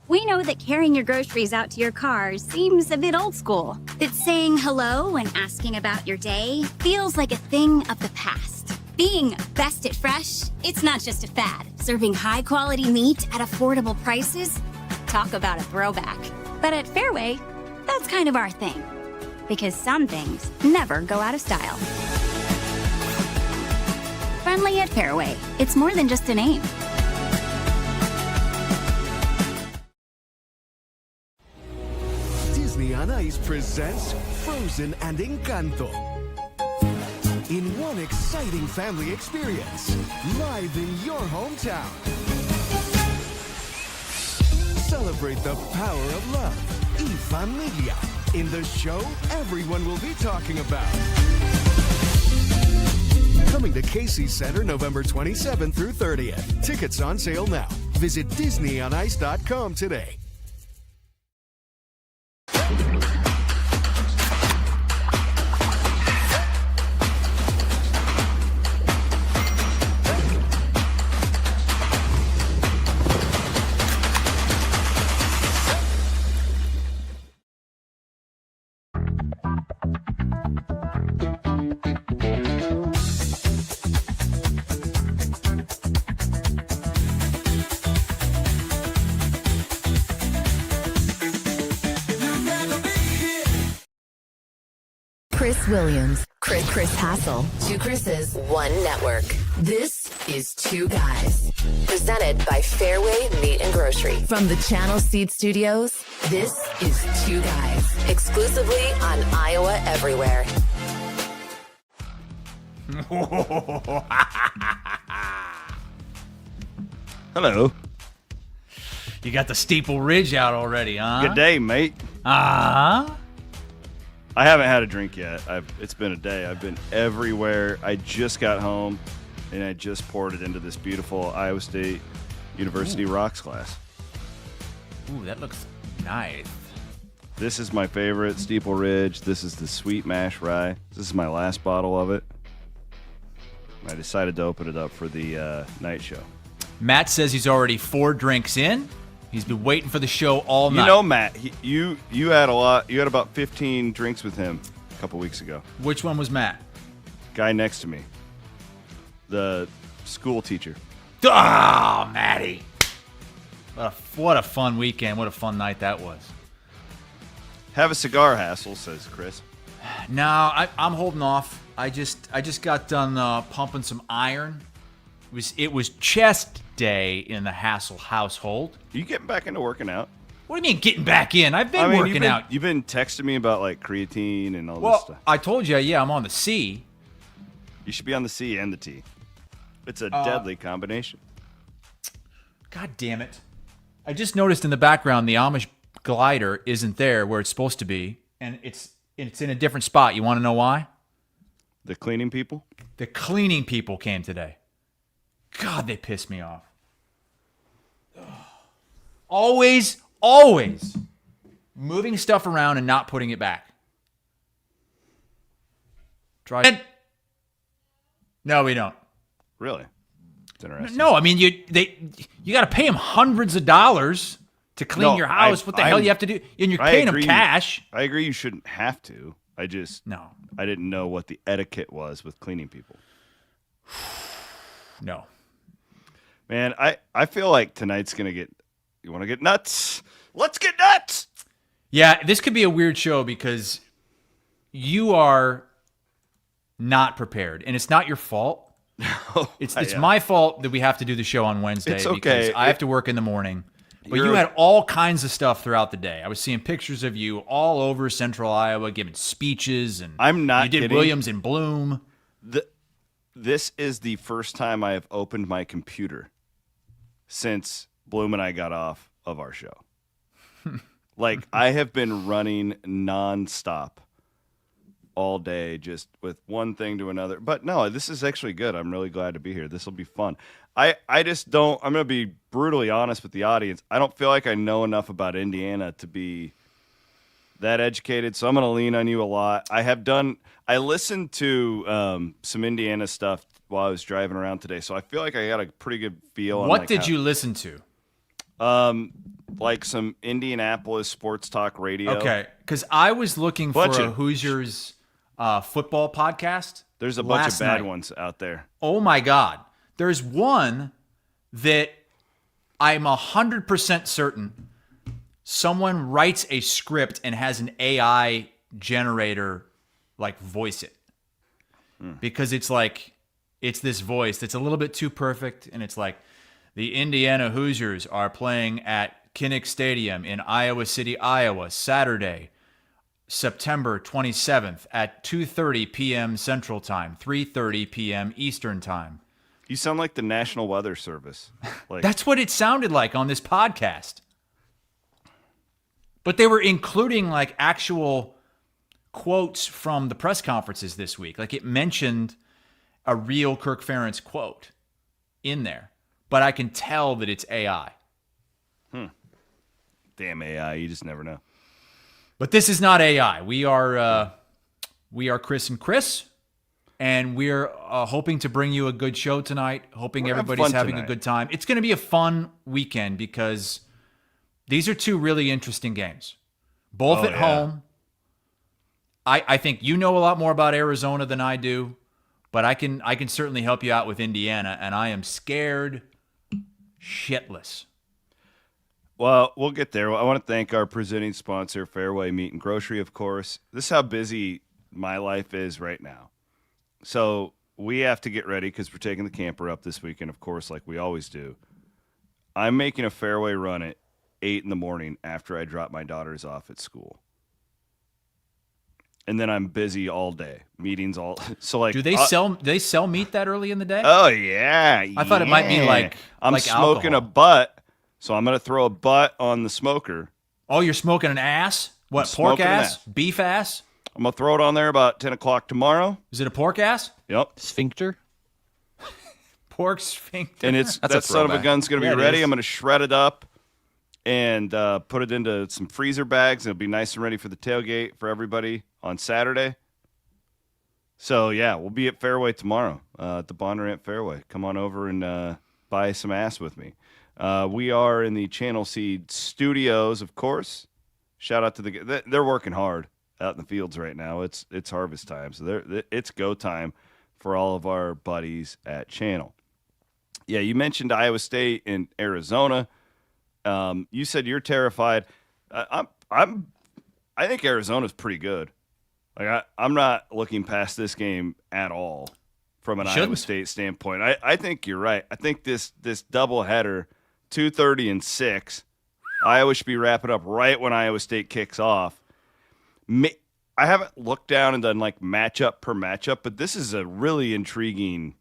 We know that carrying your groceries out to your car seems a bit old school. That saying hello and asking about your day feels like a thing of the past. Being best at fresh, it's not just a fad. Serving high-quality meat at affordable prices? Talk about a throwback. But at Fairway, that's kind of our thing. Because some things never go out of style. Friendly at Fairway. It's more than just a name. Disney on Ice presents Frozen and Encanto. In one exciting family experience, live in your hometown. Celebrate the power of love. Y Familia. In the show everyone will be talking about. Coming to Casey's Center November 27th through 30th. Tickets on sale now. Visit DisneyOnIce.com today. Chris Williams, Chris Hassel, two Chris's, one network. This is Two Guys. Presented by Fairway Meat and Grocery. From the Channel Seed Studios, this is Two Guys. Exclusively on Iowa Everywhere. Hello. You got the Steeple Ridge out already, huh? Good day, mate. Uh-huh. I haven't had a drink yet. It's been a day. I've been everywhere. I just got home, and I just poured it into this beautiful Iowa State University rocks glass. Ooh, that looks nice. This is my favorite, Steeple Ridge. This is the Sweet Mash Rye. This is my last bottle of it. I decided to open it up for the night show. Matt says he's already 4 drinks in. He's been waiting for the show all night. You know, Matt, you had a lot. You had about 15 drinks with him a couple weeks ago. Which one was Matt? Guy next to me. The school teacher. Ah, Matty. What a fun weekend. What a fun night that was. Have a cigar, Hassel, says Chris. No, I'm holding off. I just got done pumping some iron. It was chest day in the Hassel household. Are you getting back into working out? What do you mean getting back in? I've been working out. You've been texting me about like creatine and all this Well, stuff. I told you, yeah, I'm on the C. You should be on the C and the T. It's a deadly combination. God damn it. I just noticed in the background the Amish glider isn't there where it's supposed to be, and it's in a different spot. You want to know why? The cleaning people? The cleaning people came today. God, they pissed me off. Always moving stuff around and not putting it back. Try it. No, we don't. Really? It's interesting. No, I mean you got to pay them hundreds of dollars to clean your house. What the hell you have to do? And you're paying them cash. I agree you shouldn't have to. I didn't know what the etiquette was with cleaning people. No. Man, I feel like tonight's going to get... You want to get nuts? Let's get nuts! Yeah, this could be a weird show because you are not prepared. And it's not your fault. It's my fault that we have to do the show on Wednesday. It's okay. Because I have to work in the morning. But you had all kinds of stuff throughout the day. I was seeing pictures of you all over Central Iowa giving speeches. And I'm not You did kidding. Williams and Bloom. This is the first time I have opened my computer since Bloom and I got off of our show. Like, I have been running nonstop all day, just with one thing to another. But no, this is actually good. I'm really glad to be here. This will be fun. I just don't, I'm going to be brutally honest with the audience. I don't feel like I know enough about Indiana to be that educated, so I'm going to lean on you a lot. I listened to some Indiana stuff while I was driving around today, so I feel like I got a pretty good feel on What did you listen to? Like some Indianapolis sports talk radio. Okay, because I was looking for a Hoosiers football podcast. There's a bunch of bad ones out there. Oh my God. There's one that I'm 100% certain someone writes a script and has an AI generator like voice it. Because it's like, it's this voice that's a little bit too perfect. And it's like, the Indiana Hoosiers are playing at Kinnick Stadium in Iowa City, Iowa, Saturday, September 27th at 2:30 p.m. Central Time, 3:30 p.m. Eastern Time. You sound like the National Weather Service. Like, that's what it sounded like on this podcast. But they were including like actual quotes from the press conferences this week. Like it mentioned a real Kirk Ferentz quote in there. But I can tell that it's AI. Damn AI, you just never know. But this is not AI. We are Chris and Chris, and we're hoping to bring you a good show tonight. Hoping everybody's having a good time. It's going to be a fun weekend because these are two really interesting games, both at home. I think you know a lot more about Arizona than I do, but I can certainly help you out with Indiana, and I am scared shitless. Well, we'll get there. I want to thank our presenting sponsor, Fairway Meat and Grocery, of course. This is how busy my life is right now. So we have to get ready because we're taking the camper up this weekend, of course, like we always do. I'm making a Fairway run at 8 in the morning after I drop my daughters off at school. And then I'm busy all day. Meetings all so like. Do they sell meat that early in the day? Oh yeah. I thought it might be like I'm smoking alcohol. A butt. So I'm going to throw a butt on the smoker. Oh, you're smoking an ass? What, pork ass? Beef ass? I'm going to throw it on there about 10 o'clock tomorrow. Is it a pork ass? Yep. Sphincter? Pork sphincter. And that son of a gun's going to be ready. I'm going to shred it up and put it into some freezer bags. It'll be nice and ready for the tailgate for everybody on Saturday. So, yeah, we'll be at Fairway tomorrow at the Bondurant Fairway. Come on over and buy some ass with me. We are in the Channel Seed studios, of course. Shout out to they're working hard out in the fields right now. It's harvest time, so it's go time for all of our buddies at Channel. Yeah, you mentioned Iowa State and Arizona. You said you're terrified. I think Arizona's pretty good. Like I'm not looking past this game at all from an Iowa State standpoint. I think you're right. I think this doubleheader. 2:30 and 6. Iowa should be wrapping up right when Iowa State kicks off. I haven't looked down and done like matchup per matchup, but this is a really intriguing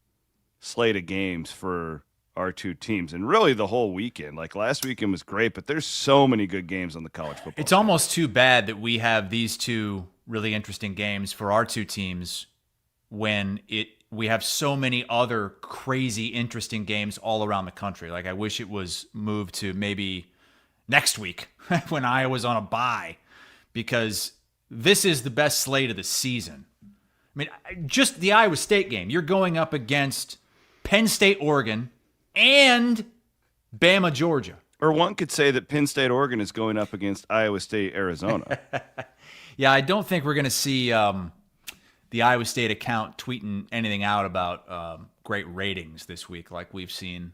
slate of games for our two teams and really the whole weekend. Like last weekend was great, but there's so many good games on the college football. It's almost too bad that we have these two really interesting games for our two teams when we have so many other crazy, interesting games all around the country. Like, I wish it was moved to maybe next week when Iowa's on a bye, because this is the best slate of the season. I mean, just the Iowa State game. You're going up against Penn State, Oregon, and Bama, Georgia. Or one could say that Penn State, Oregon is going up against Iowa State, Arizona. Yeah, I don't think we're going to see the Iowa State account tweeting anything out about great ratings this week like we've seen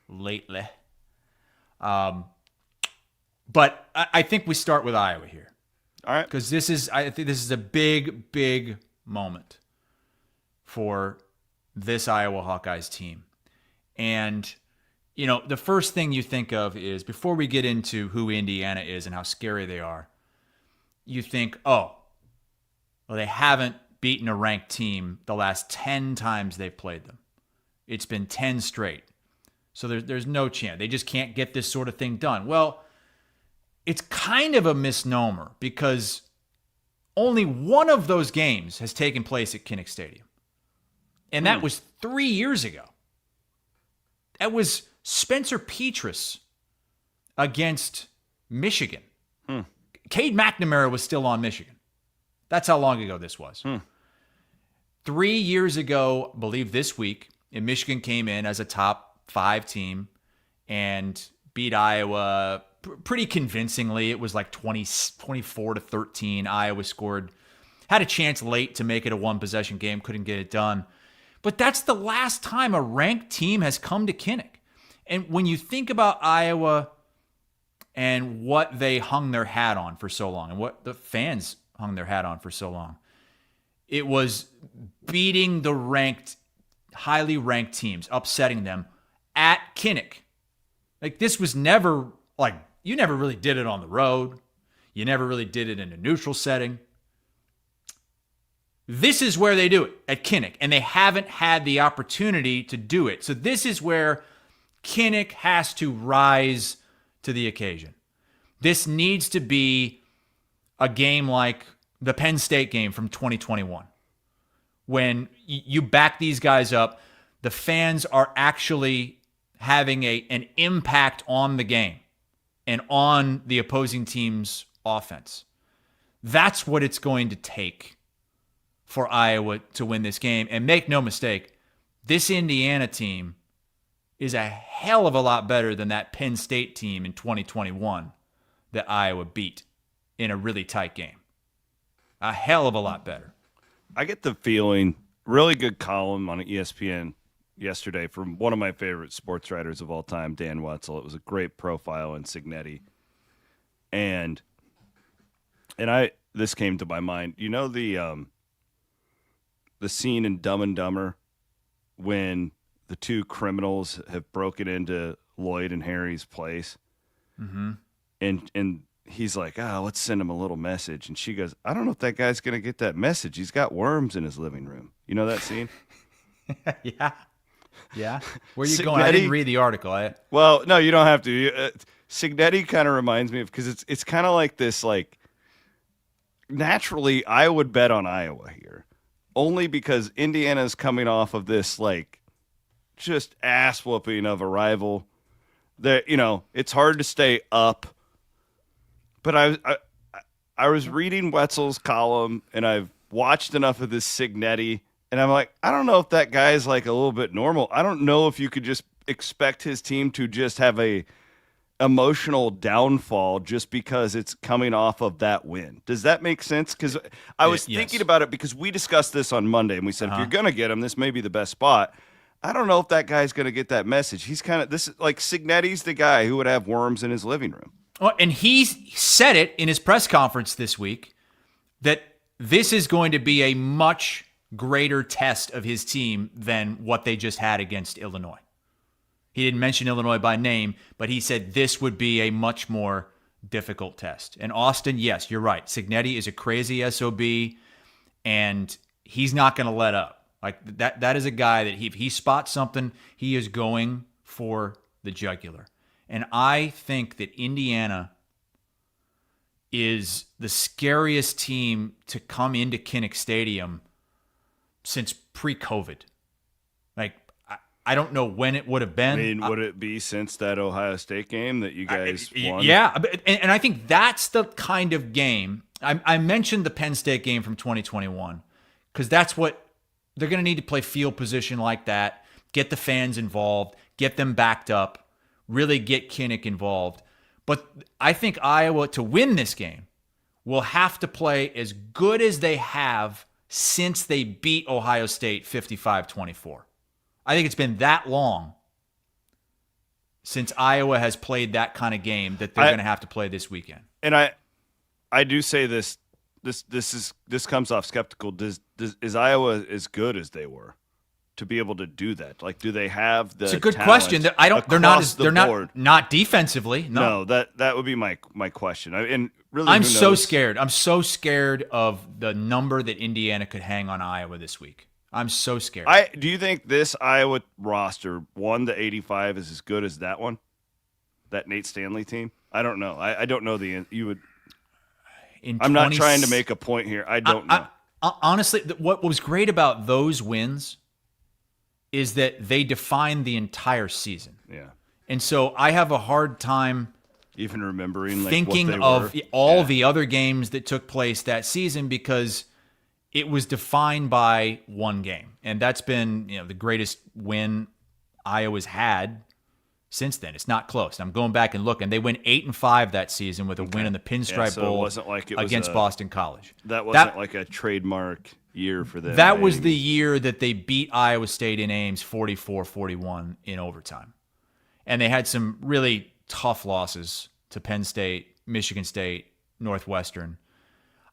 lately. But I think we start with Iowa here. All right. Because I think this is a big, big moment for this Iowa Hawkeyes team. And, you know, the first thing you think of is, before we get into who Indiana is and how scary they are, you think, oh, well, they haven't beaten a ranked team the last 10 times they've played them. It's been 10 straight. So there's no chance. They just can't get this sort of thing done. Well, it's kind of a misnomer, because only one of those games has taken place at Kinnick Stadium. And that was 3 years ago. That was Spencer Petras against Michigan. Cade McNamara was still on Michigan. That's how long ago this was. 3 years ago, I believe this week, and Michigan came in as a top 5 team and beat Iowa pretty convincingly. It was like 24-13. Iowa had a chance late to make it a one-possession game, couldn't get it done. But that's the last time a ranked team has come to Kinnick. And when you think about Iowa and what they hung their hat on for so long and what the fans hung their hat on for so long, it was beating the highly ranked teams, upsetting them at Kinnick. Like, this was never, like, you never really did it on the road. You never really did it in a neutral setting. This is where they do it, at Kinnick, and they haven't had the opportunity to do it. So this is where Kinnick has to rise to the occasion. This needs to be a game like the Penn State game from 2021. When you back these guys up, the fans are actually having an impact on the game and on the opposing team's offense. That's what it's going to take for Iowa to win this game. And make no mistake, this Indiana team is a hell of a lot better than that Penn State team in 2021 that Iowa beat in a really tight game. A hell of a lot better. I get the feeling, really good column on ESPN yesterday from one of my favorite sports writers of all time, Dan Wetzel. It was a great profile in Signetti. And this came to my mind. You know the scene in Dumb and Dumber when the two criminals have broken into Lloyd and Harry's place? Mm-hmm. And he's like, let's send him a little message. And she goes, I don't know if that guy's going to get that message. He's got worms in his living room. You know that scene? Yeah. Where are you going? I didn't read the article. Well, no, you don't have to. Signetti kind of reminds me of, because it's kind of like this, like, naturally I would bet on Iowa here. Only because Indiana's coming off of this, like, just ass whooping of a rival. That, it's hard to stay up. But I was reading Wetzel's column, and I've watched enough of this Signetti, and I'm like, I don't know if that guy's like a little bit normal. I don't know if you could just expect his team to just have a emotional downfall just because it's coming off of that win. Does that make sense? Because I was thinking about it, because we discussed this on Monday, and we said, if you're going to get him, this may be the best spot. I don't know if that guy's going to get that message. He's kind of, this is like, Signetti's the guy who would have worms in his living room. Well, and he said it in his press conference this week that this is going to be a much greater test of his team than what they just had against Illinois. He didn't mention Illinois by name, but he said this would be a much more difficult test. And Austin, yes, you're right. Signetti is a crazy SOB, and he's not going to let up. Like, that is a guy that if he spots something, he is going for the jugular. And I think that Indiana is the scariest team to come into Kinnick Stadium since pre-COVID. Like, I don't know when it would have been. I mean, would it be since that Ohio State game that you guys won? Yeah, and I think that's the kind of game. I mentioned the Penn State game from 2021 because that's what they're going to need to play field position like that, get the fans involved, get them backed up, really get Kinnick involved. But I think Iowa, to win this game, will have to play as good as they have since they beat Ohio State 55-24. I think it's been that long since Iowa has played that kind of game that they're going to have to play this weekend. And I do say this comes off skeptical. Is Iowa as good as they were to be able to do that? Like, do they have the? It's a good question. They're not defensively. No, that would be my question. And really, I'm so scared. I'm so scared of the number that Indiana could hang on Iowa this week. I'm so scared. Do you think this Iowa roster 1-85 is as good as that one? That Nate Stanley team? I don't know. I don't know you would. I'm not trying to make a point here. I don't know. Honestly, what was great about those wins is that they defined the entire season. Yeah. And so I have a hard time even remembering thinking what they of all the other games that took place that season, because it was defined by one game. And that's been, the greatest win Iowa's had since then. It's not close. I'm going back and looking. They went 8-5 that season with a win in the Pinstripe so Bowl it wasn't like it was against Boston College. That wasn't like a trademark year for them. That was the year that they beat Iowa State in Ames 44-41 in overtime. And they had some really tough losses to Penn State, Michigan State, Northwestern.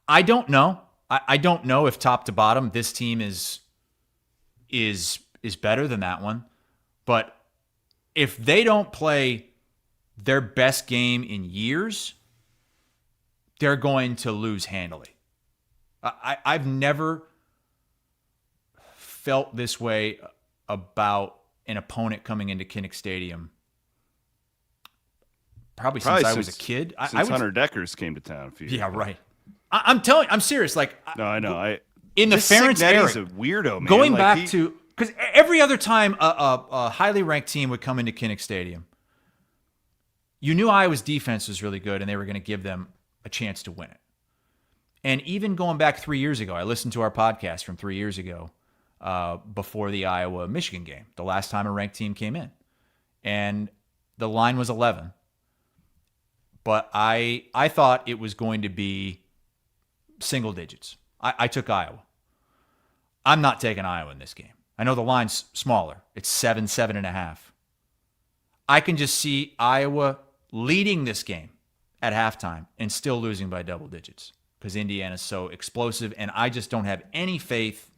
I don't know. I don't know if top to bottom this team is better than that one. But if they don't play their best game in years, they're going to lose handily. I've never felt this way about an opponent coming into Kinnick Stadium. Probably since I was a kid. Since Hunter Deckers came to town a few years ago. Right. I'm telling you, I'm serious. Like, no, I know. In the Ferentz era, Signetti's a weirdo, man. Going back to, because every other time a highly ranked team would come into Kinnick Stadium, you knew Iowa's defense was really good and they were going to give them a chance to win it. And even going back 3 years ago, I listened to our podcast from 3 years ago before the Iowa-Michigan game, the last time a ranked team came in. And the line was 11. But I thought it was going to be single digits. I took Iowa. I'm not taking Iowa in this game. I know the line's smaller. It's 7.5. I can just see Iowa leading this game at halftime and still losing by double digits because Indiana's so explosive, and I just don't have any faith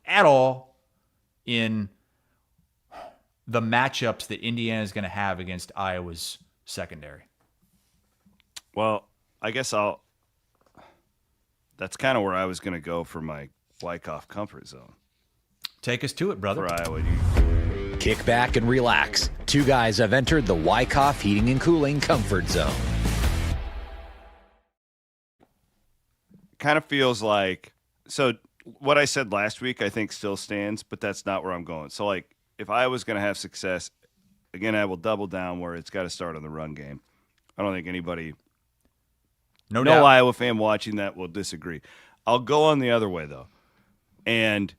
at all in the matchups that Indiana's going to have against Iowa's secondary. Well, I guess that's kind of where I was going to go for my Wyckoff comfort zone. Take us to it, brother. For Iowa. Kick back and relax. Two guys have entered the Wyckoff Heating and Cooling comfort zone. Kind of feels like, so what I said last week I think still stands, but that's not where I'm going. So, like, if I was going to have success, again, I will double down where it's got to start on the run game. I don't think anybody, no doubt, Iowa fan watching that will disagree. I'll go on the other way, though. And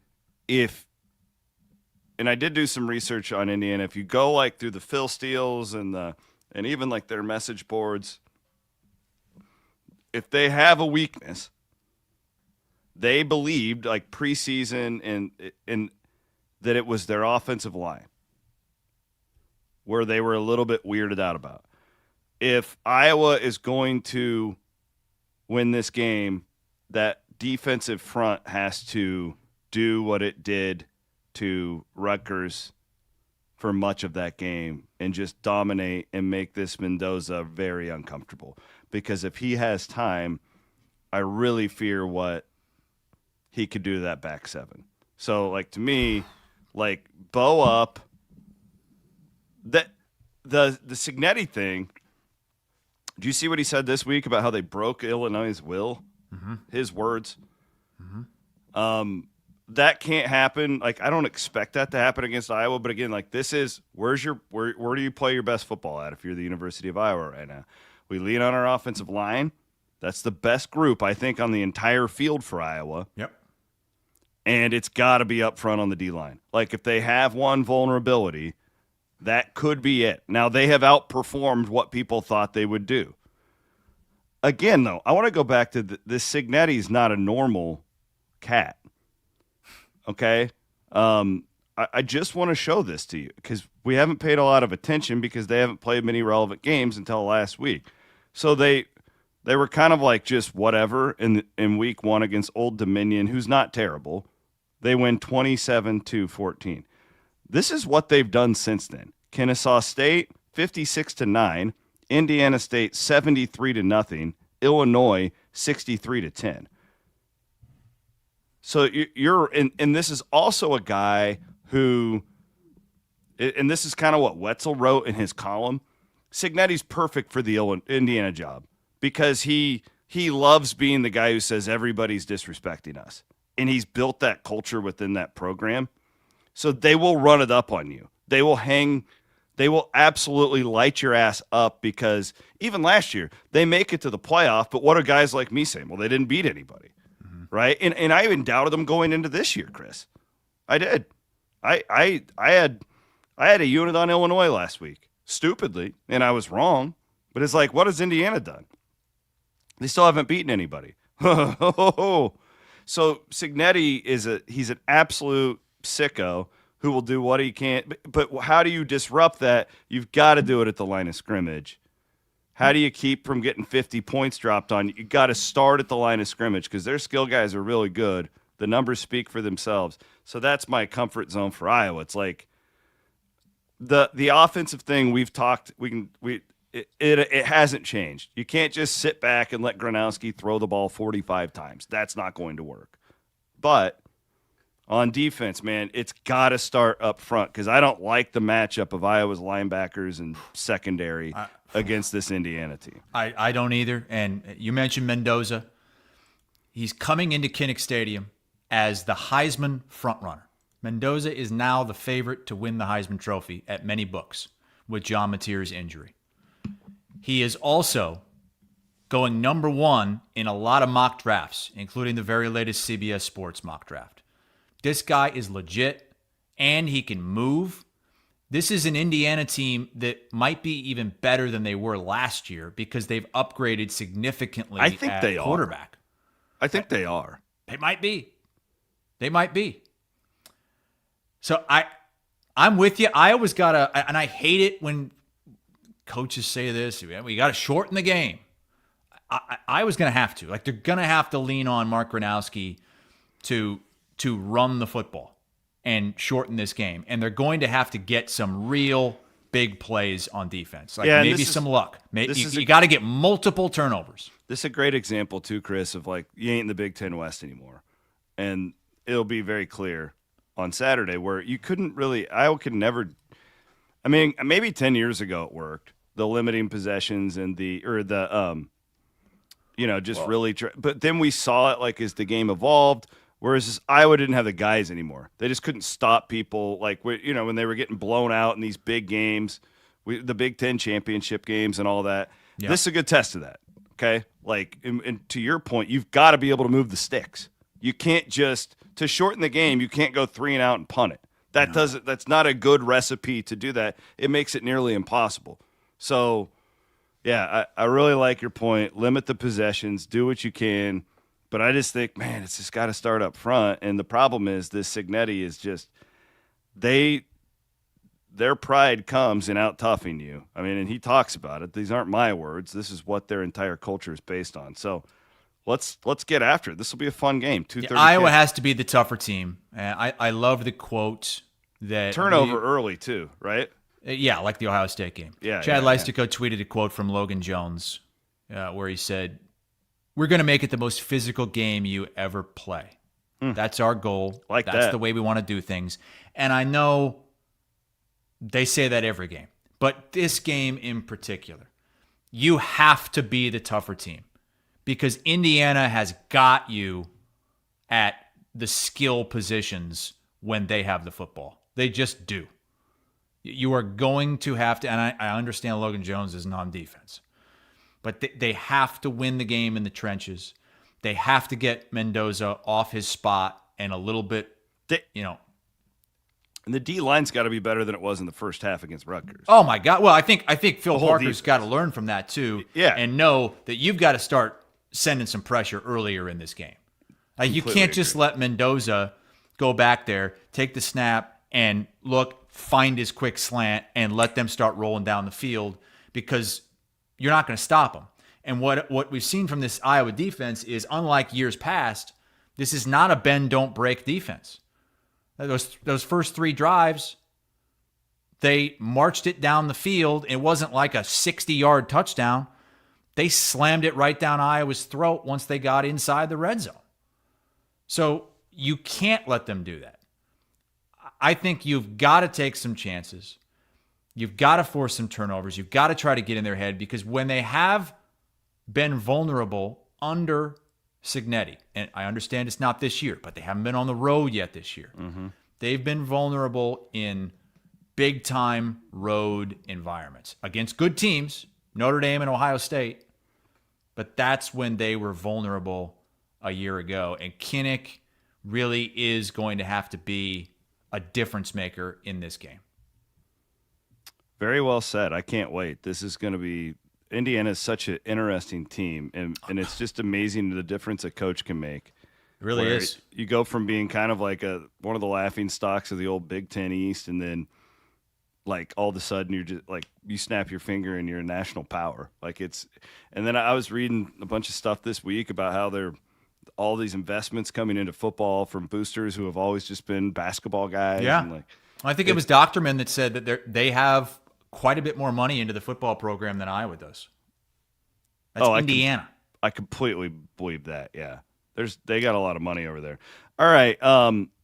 I did do some research on Indiana. If you go like through the Phil Steels and even like their message boards, if they have a weakness, they believed like preseason and that it was their offensive line where they were a little bit weirded out about. If Iowa is going to win this game, that defensive front has to do what it did to Rutgers for much of that game and just dominate and make this Mendoza very uncomfortable. Because if he has time, I really fear what he could do to that back seven. So, like, to me, like, bow up. That the Signetti thing, do you see what he said this week about how they broke Illinois' will? Mm-hmm. His words. Mm-hmm. That can't happen. Like, I don't expect that to happen against Iowa. But again, like, this is where do you play your best football at if you're the University of Iowa right now? We lean on our offensive line. That's the best group, I think, on the entire field for Iowa. Yep. And it's got to be up front on the D-line. Like, if they have one vulnerability, that could be it. Now, they have outperformed what people thought they would do. Again, though, I want to go back to this Signetti's not a normal cat. Okay? I just want to show this to you because we haven't paid a lot of attention because they haven't played many relevant games until last week. So they were kind of like just whatever in week one against Old Dominion, who's not terrible. They win 27-14. This is what they've done since then. Kennesaw State 56-9, Indiana State 73-0, Illinois 63-10. So you're and this is also a guy who, and this is kind of what Wetzel wrote in his column. Signetti's perfect for the Indiana job because he loves being the guy who says everybody's disrespecting us. And he's built that culture within that program. So they will run it up on you. They will absolutely light your ass up because even last year, they make it to the playoff, but what are guys like me saying? Well, they didn't beat anybody, right? And I even doubted them going into this year, Chris. I did. I had a unit on Illinois last week. stupidly, and I was wrong. But it's like, what has Indiana done? They still haven't beaten anybody. So Signetti he's an absolute sicko who will do what he can. But how do you disrupt that? You've got to do it at the line of scrimmage. How do you keep from getting 50 points dropped on you? You got to start at the line of scrimmage because their skill guys are really good. The numbers speak for themselves. So that's my comfort zone for Iowa. It's like the offensive thing we've talked. It hasn't changed. You can't just sit back and let Gronowski throw the ball 45 times. That's not going to work. But on defense, man, it's got to start up front because I don't like the matchup of Iowa's linebackers and secondary against this Indiana team. I don't either. And you mentioned Mendoza. He's coming into Kinnick Stadium as the Heisman frontrunner. Mendoza is now the favorite to win the Heisman Trophy at many books with John Mateer's injury. He is also going number one in a lot of mock drafts, including the very latest CBS Sports mock draft. This guy is legit, and he can move. This is an Indiana team that might be even better than they were last year because they've upgraded significantly at quarterback. I think they are. They might be. They might be. So I'm with you. Iowa's got to, and I hate it when coaches say this, we got to shorten the game. I was going to have to. Like, they're going to have to lean on Mark Gronowski to run the football and shorten this game. And they're going to have to get some real big plays on defense. Like, maybe some luck. You got to get multiple turnovers. This is a great example, too, Chris, of like, you ain't in the Big Ten West anymore. And it'll be very clear on Saturday where you couldn't really – Iowa could never – I mean, maybe 10 years ago it worked. The limiting possessions and but then we saw it like as the game evolved, whereas Iowa didn't have the guys anymore. They just couldn't stop people like, when they were getting blown out in these big games, the Big Ten championship games and all that. Yeah. This is a good test of that, okay? Like, and to your point, you've got to be able to move the sticks. You can't just – to shorten the game, you can't go 3 and out and punt it. That's not a good recipe to do that. It makes it nearly impossible. So, yeah, I really like your point. Limit the possessions, do what you can. But I just think, man, it's just got to start up front. And the problem is this Signetti is just their pride comes in out-toughing you. I mean, and he talks about it. These aren't my words. This is what their entire culture is based on. So let's get after it. This will be a fun game. 2:30. Yeah, Iowa has to be the tougher team. I love the quote that turnover early too, right? Yeah, like the Ohio State game. Chad Leistikow tweeted a quote from Logan Jones where he said, "We're going to make it the most physical game you ever play. That's our goal. That's the way we want to do things." And I know they say that every game, but this game in particular, you have to be the tougher team because Indiana has got you at the skill positions when they have the football. They just do. You are going to have to, and I understand Logan Jones is non-defense, but they have to win the game in the trenches. They have to get Mendoza off his spot and a little bit, And the D-line's got to be better than it was in the first half against Rutgers. Oh, my God. Well, I think Phil Parker's got to learn from that, too, and know that you've got to start sending some pressure earlier in this game. You can't just let Mendoza go back there, take the snap, and find his quick slant and let them start rolling down the field because you're not going to stop them. And what we've seen from this Iowa defense is, unlike years past, this is not a bend, don't break defense. Those first 3 drives, they marched it down the field. It wasn't like a 60-yard touchdown. They slammed it right down Iowa's throat once they got inside the red zone. So you can't let them do that. I think you've got to take some chances. You've got to force some turnovers. You've got to try to get in their head because when they have been vulnerable under Signetti, and I understand it's not this year, but they haven't been on the road yet this year. Mm-hmm. They've been vulnerable in big-time road environments against good teams, Notre Dame and Ohio State, but that's when they were vulnerable a year ago. And Kinnick really is going to have to be a difference maker in this game. Very well said. I can't wait. This is going to be Indiana is such an interesting team, and it's just amazing the difference a coach can make. It really is. You go from being kind of like one of the laughing stocks of the old Big Ten East, and then like all of a sudden you're just like you snap your finger and you're a national power. And then I was reading a bunch of stuff this week about how they're all these investments coming into football from boosters who have always just been basketball guys. Yeah. And I think it was Doctorman that said that they have quite a bit more money into the football program than Iowa does. That's Indiana. I completely believe that. Yeah. They got a lot of money over there. All right.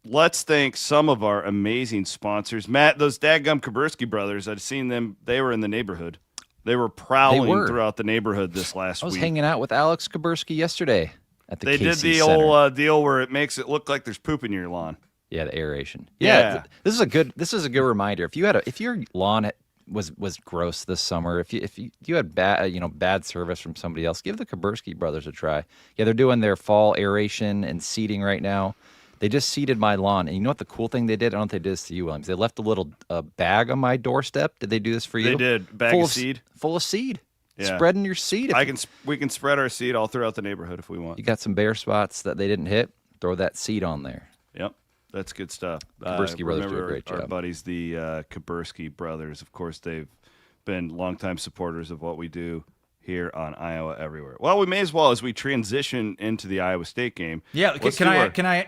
Let's thank some of our amazing sponsors. Matt, those dadgum Kaburski brothers, I'd seen them. They were in the neighborhood. They were prowling throughout the neighborhood this last week. I was hanging out with Alex Kaburski yesterday at the They did the Center. old deal where it makes it look like there's poop in your lawn. Yeah, the aeration. Yeah. This is a good reminder. If your lawn was gross this summer, if you had bad service from somebody else, give the Kaburski brothers a try. Yeah, they're doing their fall aeration and seeding right now. They just seeded my lawn, and you know what the cool thing they did? I don't know if they did this to you, Williams. They left a little bag on my doorstep. Did they do this for you? They did. Bag of seed. Full of seed. Yeah. Spreading your seed. We can spread our seed all throughout the neighborhood if we want. You got some bare spots that they didn't hit, throw that seed on there. Yep. That's good stuff. Kaburski brothers do a great job. Our buddies, the Kaburski brothers, of course, they've been longtime supporters of what we do here on Iowa Everywhere. Well, we may as well, as we transition into the Iowa State game. Yeah, can I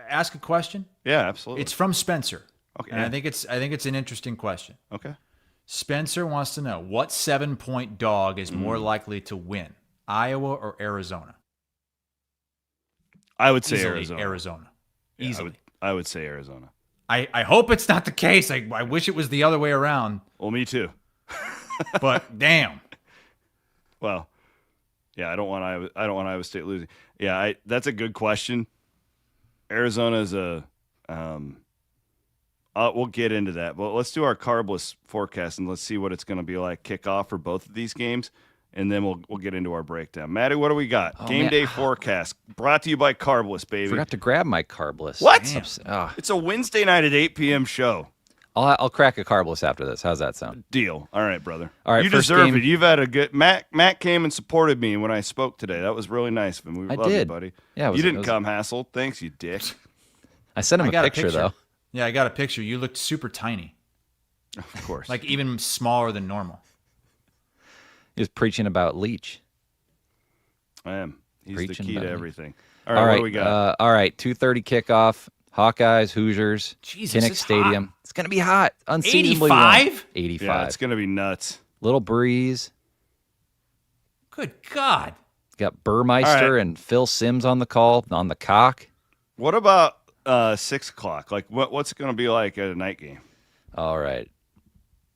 ask a question? Yeah, absolutely. It's from Spencer. Okay. And I think it's an interesting question. Okay. Spencer wants to know what 7-point dog is more likely to win, Iowa or Arizona? I would say Easily, Arizona. Yeah, Easily. I would say Arizona. I hope it's not the case. I wish it was the other way around. Well, me too. But damn. Well, yeah, I don't want Iowa State losing. Yeah, that's a good question. Arizona's we'll get into that, but let's do our carbless forecast and let's see what it's going to be like kickoff for both of these games, and then we'll get into our breakdown. Maddie, what do we got? Game day forecast brought to you by Carbless, baby. Forgot to grab my carbless. What? It's a Wednesday night at 8 p.m. show. I'll crack a carbless after this. How's that sound? Deal. All right, brother. All right, you first deserve game. it. You've had a good Matt came and supported me when I spoke today. That was really nice of him. We love you, buddy. Yeah, you didn't come, Hassel. Thanks, you dick. I sent him a picture though. Yeah, I got a picture. You looked super tiny. Of course. Like even smaller than normal. He was preaching about Leach. I am. He's Preaching the key to about everything. All right, what do we got? All right, 2:30 kickoff. Hawkeyes, Hoosiers, Jesus, Kinnick it's Stadium. hot. It's going to be hot. Unseasonably 85? warm. 85. Yeah, it's going to be nuts. Little breeze. Good God. Got Burmeister and Phil Simms on the call, on the cock. What about 6 o'clock? Like, what's it going to be like at a night game? All right.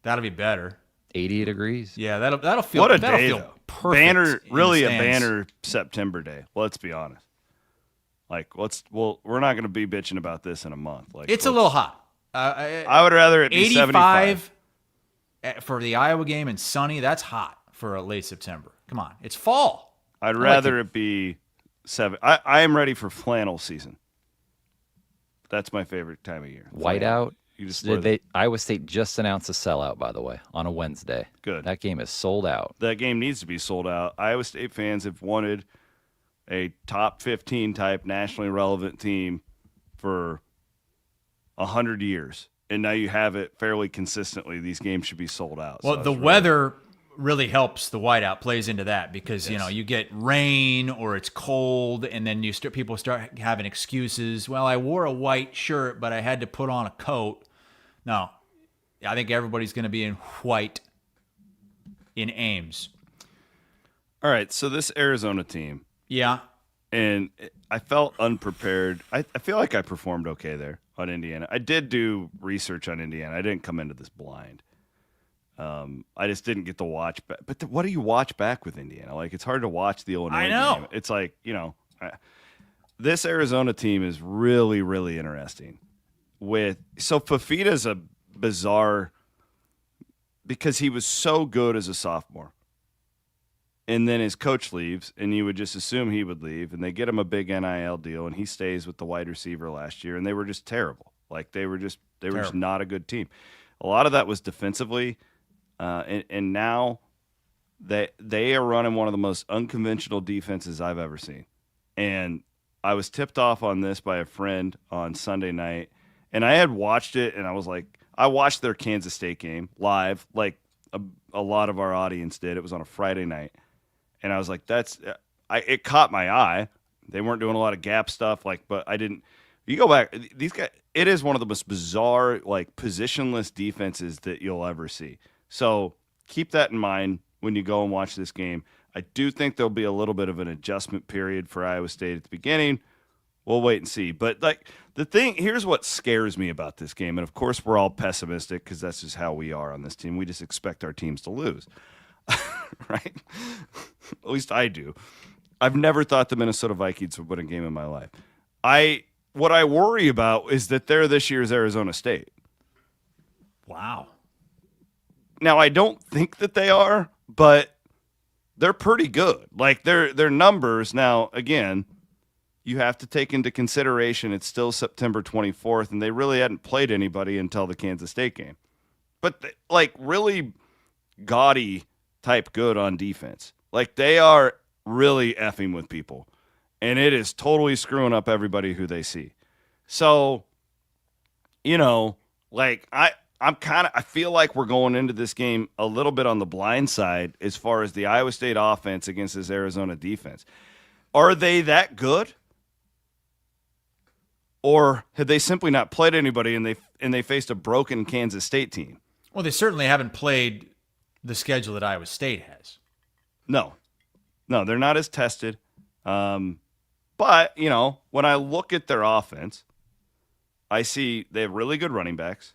That'll be better. 80 degre's. Yeah, that'll feel What a that'll day, feel though. perfect. Banner, in really the a stands. banner September day. Let's be honest. Like, we're not going to be bitching about this in a month. Like, It's a little hot. I would rather it be 85 75. for the Iowa game and sunny. That's hot for a late September. Come on, it's fall. I'd rather it be 7. I am ready for flannel season. That's my favorite time of year. Whiteout. You just Iowa State just announced a sellout, by the way, on a Wednesday. Good. That game is sold out. That game needs to be sold out. Iowa State fans have wanted a top 15 type nationally relevant team for 100 years. And now you have it fairly consistently. These games should be sold out. Well, the weather really helps. The whiteout plays into that because, you get rain or it's cold and then people start having excuses. Well, I wore a white shirt, but I had to put on a coat. No, I think everybody's going to be in white in Ames. All right, so this Arizona team. Yeah. And I felt unprepared. I feel like I performed okay there on Indiana. I did do research on Indiana. I didn't come into this blind. I just didn't get to watch back. But what do you watch back with Indiana? Like, it's hard to watch the Illinois game. It's like, this Arizona team is really, really interesting. So Fifita's a bizarre, because he was so good as a sophomore. And then his coach leaves, and you would just assume he would leave, and they get him a big NIL deal, and he stays with the wide receiver last year, and they were just terrible. Like, they were just not a good team. A lot of that was defensively. and now they are running one of the most unconventional defenses I've ever seen. And I was tipped off on this by a friend on Sunday night, and I had watched it, and I was like, I watched their Kansas State game live, like a lot of our audience did. It was on a Friday night, and I was like, it caught my eye. They weren't doing a lot of gap stuff, but I didn't. You go back, these guys. It is one of the most bizarre, positionless defenses that you'll ever see. So keep that in mind when you go and watch this game. I do think there'll be a little bit of an adjustment period for Iowa State at the beginning. We'll wait and see. But here's what scares me about this game. And of course, we're all pessimistic because that's just how we are on this team. We just expect our teams to lose, right? At least I do. I've never thought the Minnesota Vikings would win a game in my life. What I worry about is that they're this year's Arizona State. Wow. Now, I don't think that they are, but they're pretty good. Their numbers now, again, you have to take into consideration it's still September 24th, and they really hadn't played anybody until the Kansas State game. But, really gaudy type good on defense. They are really effing with people. And it is totally screwing up everybody who they see. So, I feel like we're going into this game a little bit on the blind side as far as the Iowa State offense against this Arizona defense. Are they that good? Or have they simply not played anybody and they faced a broken Kansas State team? Well, they certainly haven't played the schedule that Iowa State has. No, they're not as tested. But, when I look at their offense, I see they have really good running backs.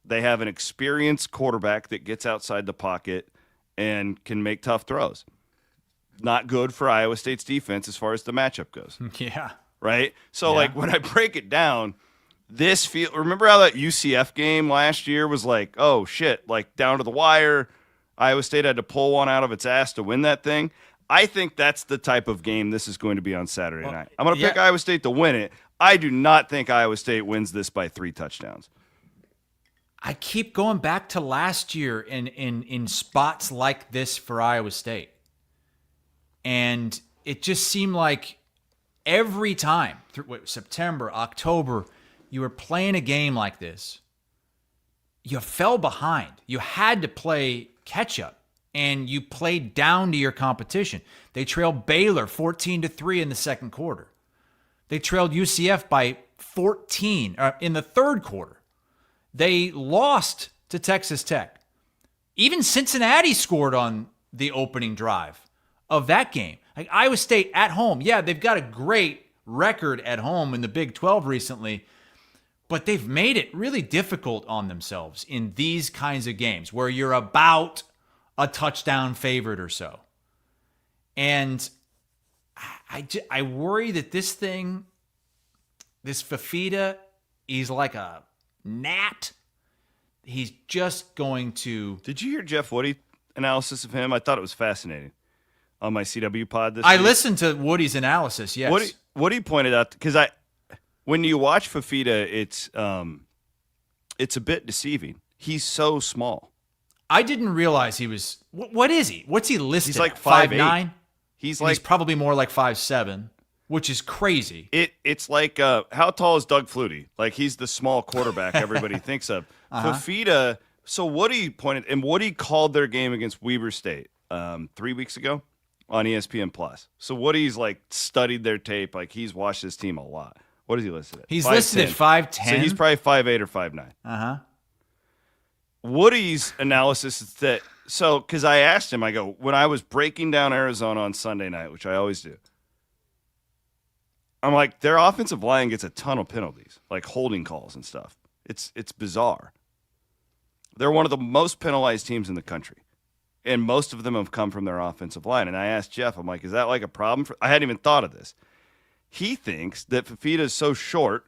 They have an experienced quarterback that gets outside the pocket and can make tough throws. Not good for Iowa State's defense as far as the matchup goes. Yeah. Right? So, when I break it down, remember how that UCF game last year was oh, shit, down to the wire. Iowa State had to pull one out of its ass to win that thing. I think that's the type of game this is going to be on Saturday night. I'm going to pick Iowa State to win it. I do not think Iowa State wins this by 3 touchdowns. I keep going back to last year in spots like this for Iowa State. And it just seemed like every time, through September, October, you were playing a game like this, you fell behind. You had to play catch up. And you played down to your competition. They trailed Baylor 14-3 in the second quarter. They trailed UCF by 14 in the third quarter. They lost to Texas Tech. Even Cincinnati scored on the opening drive of that game. Iowa State at home, they've got a great record at home in the Big 12 recently, but they've made it really difficult on themselves in these kinds of games where you're about a touchdown favorite or so. And I worry that this Fifita, he's like a gnat. He's just going to... Did you hear Jeff Woody analysis of him? I thought it was fascinating on my CW pod this week. I listened to Woody's analysis, yes. Woody pointed out, because when you watch Fifita, it's a bit deceiving. He's so small. I didn't realize he was... What is he? What's he listed? He's like 5'9"? He's probably more like 5'7", which is crazy. It's like, how tall is Doug Flutie? He's the small quarterback everybody thinks of. Fifita, so Woody called their game against Weber State 3 weeks ago on ESPN+. So Woody's studied their tape. He's watched this team a lot. What is he listed at? He's listed at 5'10". So he's probably 5'8" or 5'9". Uh-huh. Woody's analysis is that, because I asked him, I go, when I was breaking down Arizona on Sunday night, which I always do, I'm like, their offensive line gets a ton of penalties, holding calls and stuff. It's bizarre. They're one of the most penalized teams in the country, and most of them have come from their offensive line. And I asked Jeff, I'm like, is that a problem? I hadn't even thought of this. He thinks that Fifita is so short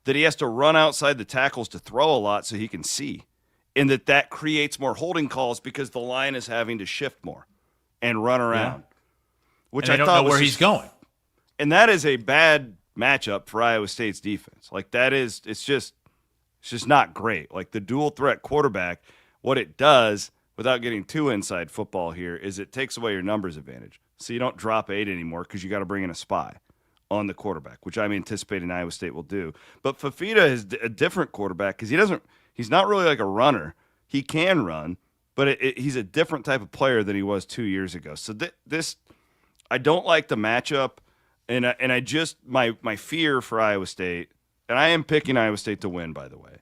that he has to run outside the tackles to throw a lot so he can see. And that creates more holding calls because the line is having to shift more and run around. Which I don't know where he's going. And that is a bad matchup for Iowa State's defense. It's just not great. The dual threat quarterback, what it does, without getting too inside football here, is it takes away your numbers advantage. So you don't drop 8 anymore because you got to bring in a spy on the quarterback, which I'm anticipating Iowa State will do. But Fifita is a different quarterback because he's not really like a runner. He can run, but he's a different type of player than he was 2 years ago. So this, I don't like the matchup, and I just my fear for Iowa State, and I am picking Iowa State to win, by the way,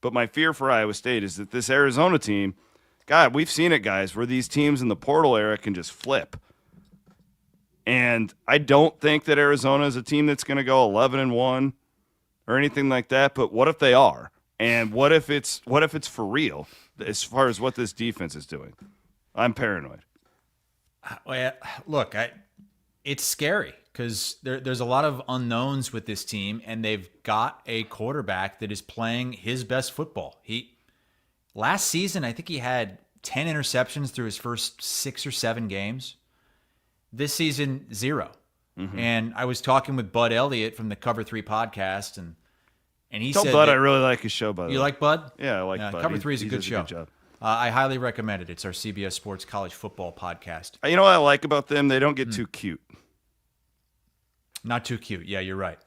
but my fear for Iowa State is that this Arizona team, God, we've seen it, guys, where these teams in the portal era can just flip. And I don't think that Arizona is a team that's going to go 11-1 or anything like that. But what if they are? And what if it's for real as far as what this defense is doing? I'm paranoid. Well, look, it's scary because there's a lot of unknowns with this team, and they've got a quarterback that is playing his best football. Last season, I think he had 10 interceptions through his first 6 or 7 games. This season, 0. Mm-hmm. And I was talking with Bud Elliott from the Cover 3 podcast, and he said Bud I really like his show, by the way. You like Bud? Yeah, I like Bud. Cover 3 is a good show. Good job. I highly recommend it. It's our CBS Sports College Football podcast. You know what I like about them? They don't get too cute. Not too cute. Yeah, you're right.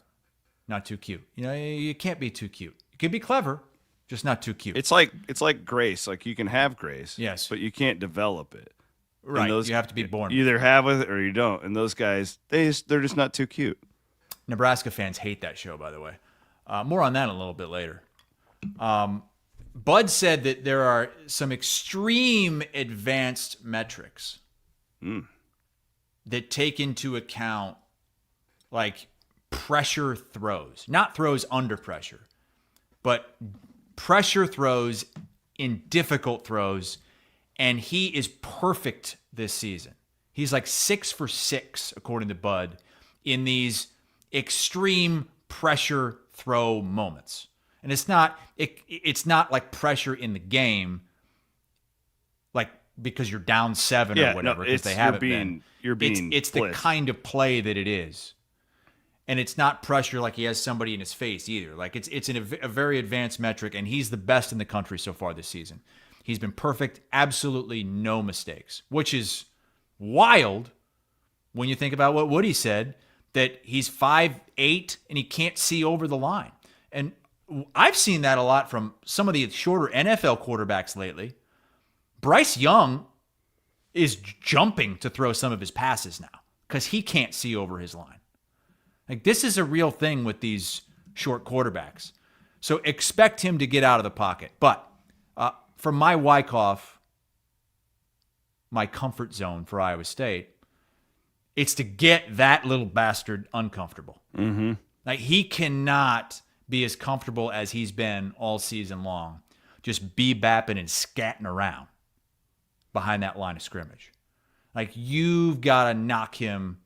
Not too cute. You can't be too cute. You can be clever, just not too cute. It's like grace. Like you can have grace, yes, but you can't develop it. Right. You have to be born. You either have it or you don't. And those guys, they're just not too cute. Nebraska fans hate that show, by the way. More on that a little bit later. Bud said that there are some extreme advanced metrics that take into account like pressure throws, not throws under pressure, but pressure throws in difficult throws. And he is perfect this season. He's like 6 for 6, according to Bud, in these extreme pressure throw moments. And it's not like pressure in the game, like because you're down 7 or whatever, because they haven't been. It's the kind of play that it is. And it's not pressure like he has somebody in his face either. Like it's a very advanced metric, and he's the best in the country so far this season. He's been perfect, absolutely no mistakes, which is wild when you think about what Woody said, that he's 5'8" and he can't see over the line. And I've seen that a lot from some of the shorter NFL quarterbacks lately. Bryce Young is jumping to throw some of his passes now because he can't see over his line. Like, this is a real thing with these short quarterbacks. So expect him to get out of the pocket. But from my Wyckoff, my comfort zone for Iowa State, it's to get that little bastard uncomfortable. Mm-hmm. Like, he cannot be as comfortable as he's been all season long, just bee-bapping and scatting around behind that line of scrimmage. Like, you've got to knock him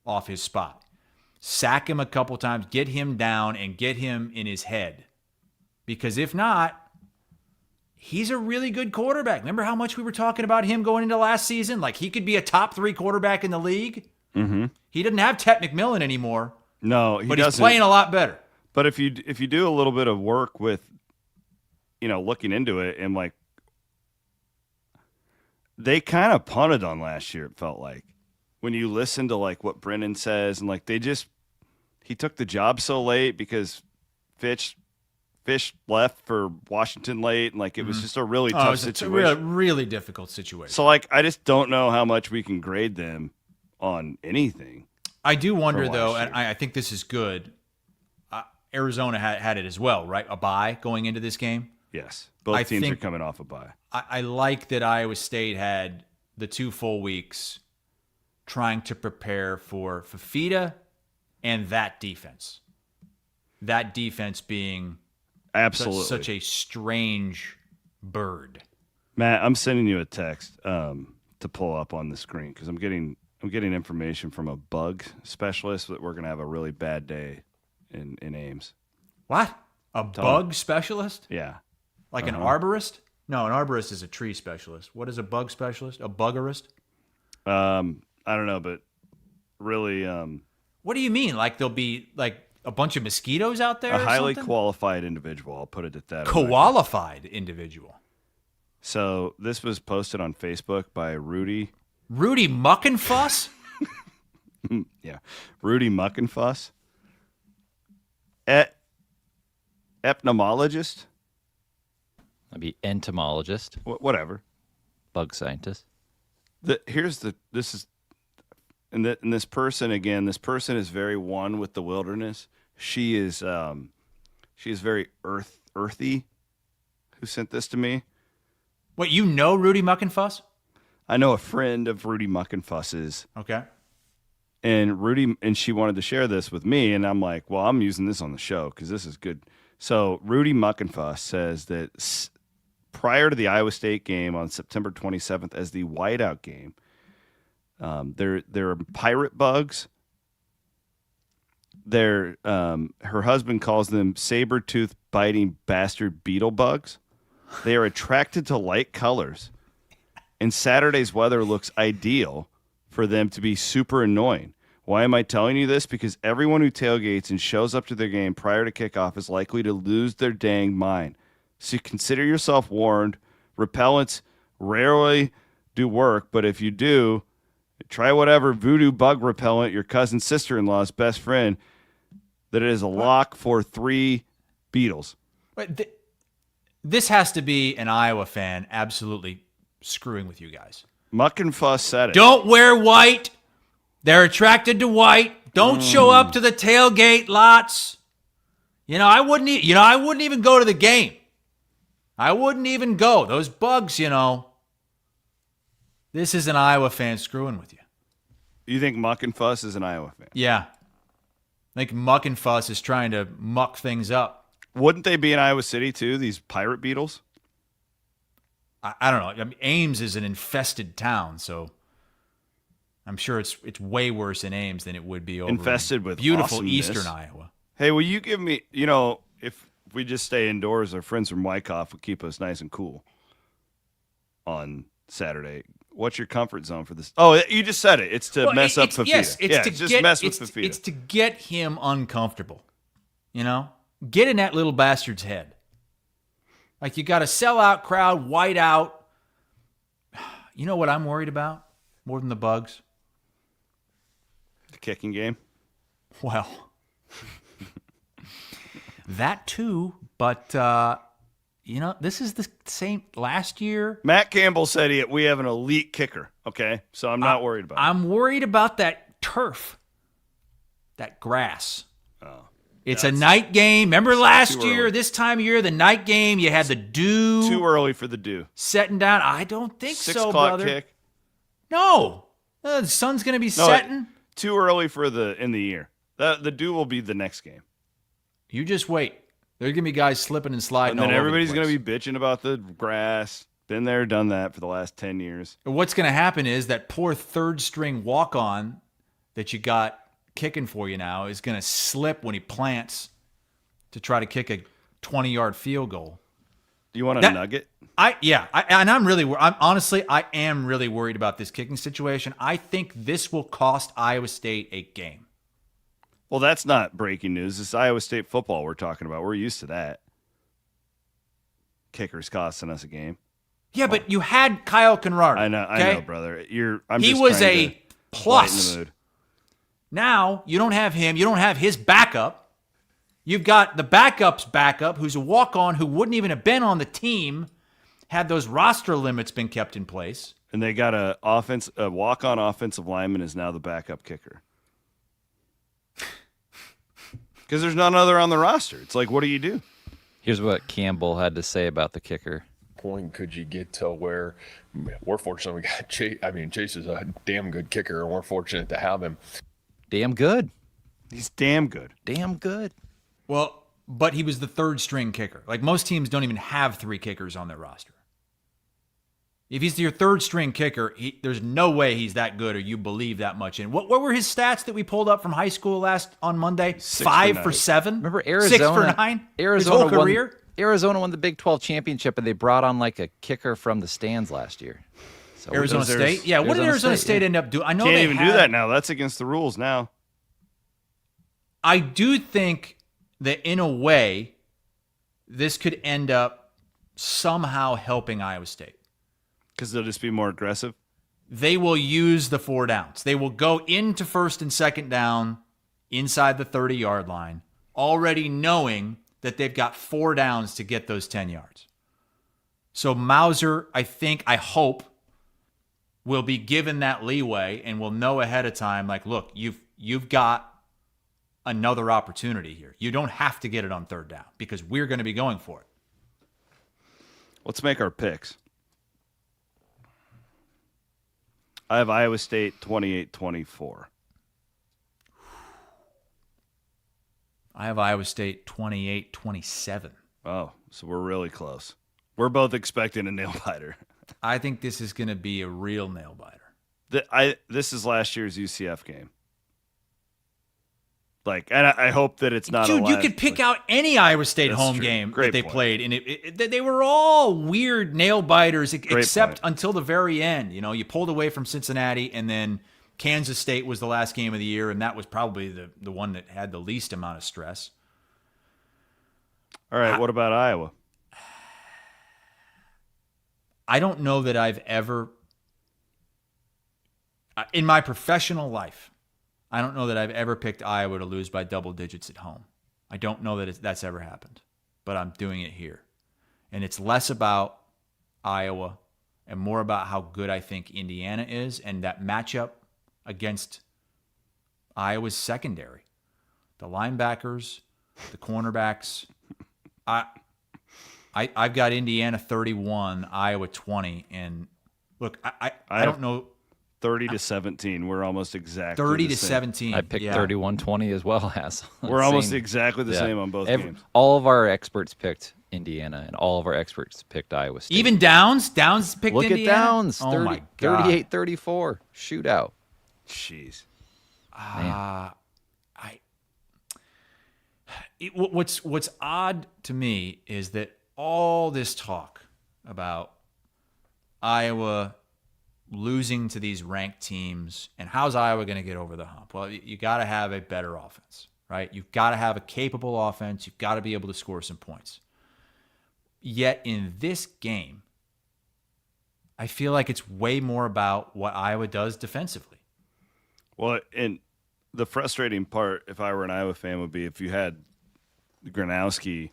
off his spot. Sack him a couple times, get him down, and get him in his head. Because if not, he's a really good quarterback. Remember how much we were talking about him going into last season? Like, he could be a top 3 quarterback in the league. Mm-hmm. He doesn't have Ted McMillan anymore. No, but he's playing a lot better. But if you do a little bit of work with, looking into it, and like, they kind of punted on last year, it felt like. When you listen to like what Brennan says, and like he took the job so late because Fish left for Washington late, and like it was just a really tough situation. It's a really difficult situation. So like I just don't know how much we can grade them on anything. I do wonder though, and I think this is good. Arizona had it as well, right? A bye going into this game. Yes, both teams are coming off a bye. I like that Iowa State had the 2 full weeks trying to prepare for Fifita and that defense. That defense being absolutely such a strange bird. Matt, I'm sending you a text to pull up on the screen because I'm getting information from a bug specialist that we're going to have a really bad day in Ames. What? Bug specialist? Yeah. Like an arborist? No, an arborist is a tree specialist. What is a bug specialist? A buggerist? I don't know, but really... what do you mean? Like there'll be like a bunch of mosquitoes out there? A highly qualified individual. I'll put it at that. Qualified individual. So this was posted on Facebook by Rudy. Rudy Muckenfuss? Yeah, Rudy Muckenfuss. Epnemologist? That'd be entomologist, Whatever. bug scientist. This person is very one with the wilderness. She is very earthy. Who sent this to me? What, you know Rudy Muckenfuss? I know a friend of Rudy Muckenfuss's. Okay. And she wanted to share this with me, and I'm like, well, I'm using this on the show because this is good. So Rudy Muckenfuss says that prior to the Iowa State game on September 27th as the whiteout game, there are pirate bugs. Her husband calls them saber-tooth biting bastard beetle bugs. They are attracted to light colors, and Saturday's weather looks ideal for them to be super annoying. Why am I telling you this? Because everyone who tailgates and shows up to their game prior to kickoff is likely to lose their dang mind. So consider yourself warned. Repellents rarely do work, but if you do, try whatever voodoo bug repellent your cousin's sister-in-law's best friend that it is a lock for 3 beetles. Wait, this has to be an Iowa fan absolutely screwing with you guys. Muckenfuss said it. Don't wear white. They're attracted to white. Don't show up to the tailgate lots. I wouldn't even go to the game. I wouldn't even go. Those bugs, This is an Iowa fan screwing with you. You think Muckenfuss is an Iowa fan? Yeah. I think Muckenfuss is trying to muck things up. Wouldn't they be in Iowa City too, these pirate beetles? I don't know. I mean, Ames is an infested town, so I'm sure it's way worse in Ames than it would be over infested in with beautiful awesomeness. eastern Iowa. Hey, will you give me, if we just stay indoors, our friends from Wyckoff will keep us nice and cool on Saturday. What's your comfort zone for this? Oh, you just said it. It's to mess up Fifita. Yes, mess with Fifita. It's to get him uncomfortable. Get in that little bastard's head. Like, you got a sellout crowd, white out. You know what I'm worried about more than the bugs? The kicking game? Well, that too, but, this is the same last year. Matt Campbell said we have an elite kicker, okay? So I'm not worried about it. I'm worried about that turf, that grass. Oh. It's a night game. Remember last year, this time of year, the night game, you had the dew. Too early for the dew. Setting down. I don't think 6 so, o'clock brother. kick. No. The sun's going to be setting. Too early for in the year. The dew will be the next game. You just wait. There's going to be guys slipping and sliding. And then all everybody's going to be bitching about the grass. Been there, done that for the last 10 years. What's going to happen is that poor third string walk-on that you got kicking for you now is going to slip when he plants to try to kick a 20-yard field goal. Do you want a nugget? I am really worried about this kicking situation. I think this will cost Iowa State a game. Well, that's not breaking news. It's Iowa State football we're talking about. We're used to that. Kickers costing us a game. Yeah, but you had Kyle Conrad. I know, brother. He was a plus. Now you don't have him. You don't have his backup. You've got the backup's backup, who's a walk-on who wouldn't even have been on the team had those roster limits been kept in place. And they got a walk-on offensive lineman is now the backup kicker. Because there's none other on the roster. It's like, what do you do? Here's what Campbell had to say about the kicker. Point could you get to where we're fortunate we got Chase? I mean, Chase is a damn good kicker, and we're fortunate to have him. Damn good. He's damn good. Damn good. Well, but he was the third string kicker. Like, most teams don't even have 3 kickers on their roster. If he's your third string kicker, there's no way he's that good or you believe that much in. What were his stats that we pulled up from high school on Monday? 5 for 7? Remember Arizona? 6 for 9? Arizona his whole career? Arizona won the Big 12 championship, and they brought on like a kicker from the stands last year. So Arizona State? Yeah, what did Arizona State end up doing? I know Can't they even do that now. That's against the rules now. I do think that in a way, this could end up somehow helping Iowa State. Because they'll just be more aggressive? They will use the 4 downs. They will go into first and second down inside the 30-yard line, already knowing that they've got 4 downs to get those 10 yards. So Mauser, I hope, will be given that leeway and will know ahead of time, like, look, you've got another opportunity here. You don't have to get it on 3rd down because we're going to be going for it. Let's make our picks. I have Iowa State 28-24. I have Iowa State 28-27. Oh, so we're really close. We're both expecting a nail biter. I think this is going to be a real nail biter. This is last year's UCF game. Like, and I hope that it's not. Dude, you could pick out any Iowa State home game that they played, and they were all weird nail biters, except until the very end. You know, you pulled away from Cincinnati, and then Kansas State was the last game of the year, and that was probably the one that had the least amount of stress. All right, what about Iowa? I don't know that I've ever, in my professional life, I don't know that I've ever picked Iowa to lose by double digits at home. I don't know that that's ever happened, but I'm doing it here. And it's less about Iowa and more about how good I think Indiana is and that matchup against Iowa's secondary. The linebackers, the cornerbacks. I've got Indiana 31, Iowa 20, and look, I don't know. 30-17. We're almost exactly 30-17. I picked 31-20 as well, Hassel. We're almost exactly the same on both games. All of our experts picked Indiana, and all of our experts picked Iowa State. Even Downs? Downs picked Look Indiana? Look at Downs. Oh, my God. 38-34. Shootout. Jeez. What's odd to me is that all this talk about Iowa losing to these ranked teams and how's Iowa going to get over the hump? Well, you got to have a better offense, right? You've got to have a capable offense. You've got to be able to score some points. Yet in this game, I feel like it's way more about what Iowa does defensively. Well, and the frustrating part, if I were an Iowa fan, would be if you had Gronowski,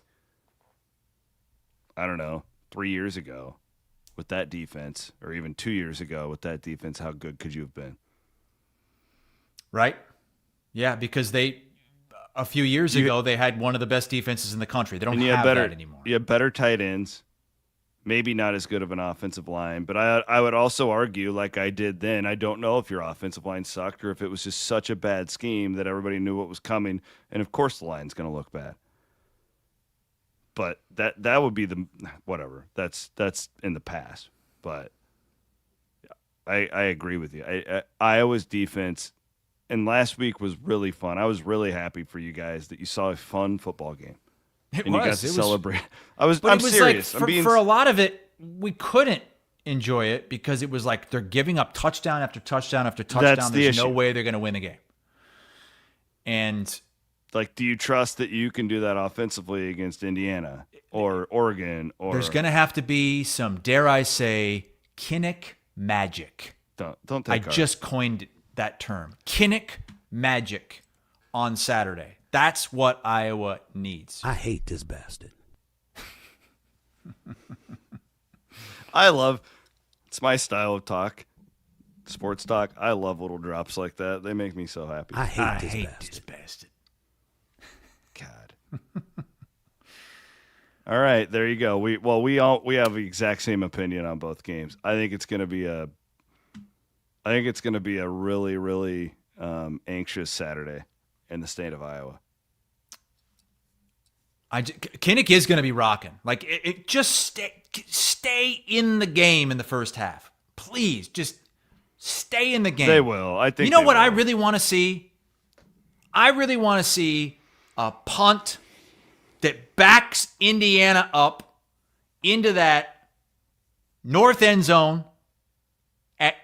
I don't know, 3 years ago with that defense, or even 2 years ago with that defense, how good could you have been? Right? Yeah, because a few years ago, they had one of the best defenses in the country. They don't have that anymore. You have better tight ends, maybe not as good of an offensive line, but I would also argue, like I did then, I don't know if your offensive line sucked or if it was just such a bad scheme that everybody knew what was coming, and of course the line's going to look bad. But that would be the whatever. That's in the past. But I agree with you. Iowa's defense, and last week was really fun. I was really happy for you guys that you saw a fun football game. You got to celebrate. I'm serious. Like, for a lot of it, we couldn't enjoy it because it was like they're giving up touchdown after touchdown after touchdown. There's no way they're going to win the game. And like, do you trust that you can do that offensively against Indiana or Oregon? Or there's going to have to be some, dare I say, Kinnick Magic. Don't I just coined that term. Kinnick Magic on Saturday. That's what Iowa needs. I hate this bastard. It's my style of talk, sports talk. I love little drops like that. They make me so happy. I hate this bastard. God. All right, there you go. We have the exact same opinion on both games. I think it's going to be a really, really anxious Saturday in the state of Iowa. Kinnick is going to be rocking. Like, it just stay in the game in the first half. Please, just stay in the game. They will. I think. You know what I really want to see? I really want to see a punt that backs Indiana up into that north end zone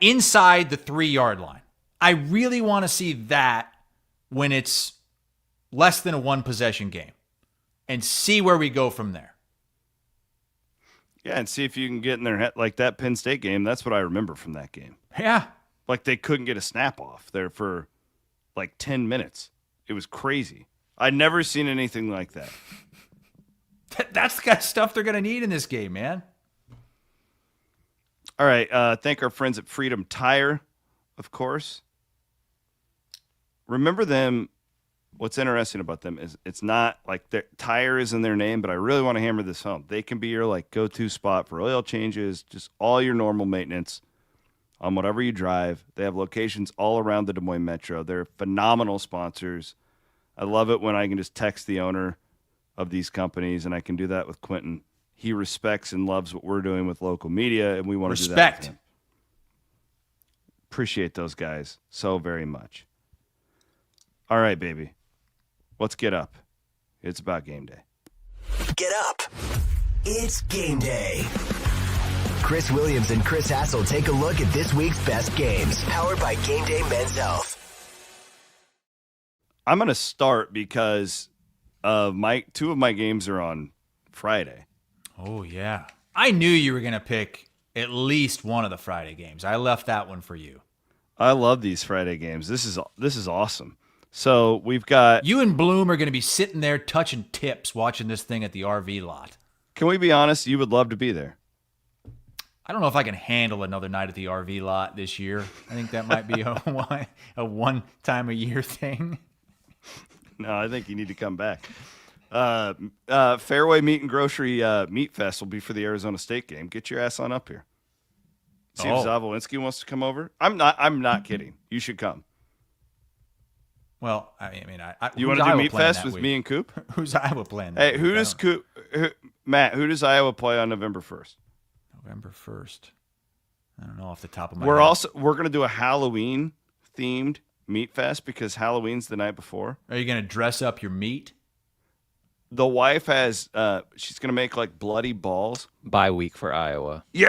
inside the 3-yard line. I really want to see that when it's less than a one-possession game and see where we go from there. Yeah, and see if you can get in their head. Like that Penn State game, that's what I remember from that game. Yeah. Like they couldn't get a snap off there for like 10 minutes. It was crazy. I'd never seen anything like that. That's the kind of stuff they're going to need in this game, man. All right. Thank our friends at Freedom Tire, of course. Remember them. What's interesting about them is it's not like their tire is in their name, but I really want to hammer this home. They can be your like go-to spot for oil changes, just all your normal maintenance on whatever you drive. They have locations all around the Des Moines Metro. They're phenomenal sponsors. I love it when I can just text the owner of these companies, and I can do that with Quentin. He respects and loves what we're doing with local media, and we want to do that with him. Appreciate those guys so very much. All right, baby. Let's get up. It's about game day. Get up. It's game day. Chris Williams and Chris Hassel take a look at this week's best games. Powered by Game Day Men's Health. I'm going to start because two of my games are on Friday. Oh, yeah. I knew you were going to pick at least one of the Friday games. I left that one for you. I love these Friday games. This is awesome. So we've got... You and Bloom are going to be sitting there touching tips watching this thing at the RV lot. Can we be honest? You would love to be there. I don't know if I can handle another night at the RV lot this year. I think that might be a one-time-a-year thing. No, I think you need to come back. Fairway Meat and Grocery Meat Fest will be for the Arizona State game. Get your ass on up here. See if Zawolinsky wants to come over. I'm not kidding. You should come. Well, I mean, you want to do Meat Fest with me and Coop? Who's Iowa playing? Hey, who does Coop? Matt, who does Iowa play on November 1st? November 1st. I don't know off the top of my head. We're going to do a Halloween themed Meat Fest because Halloween's the night before. Are you going to dress up your meat? The wife has she's going to make like bloody balls. Bye week for Iowa. Yeah!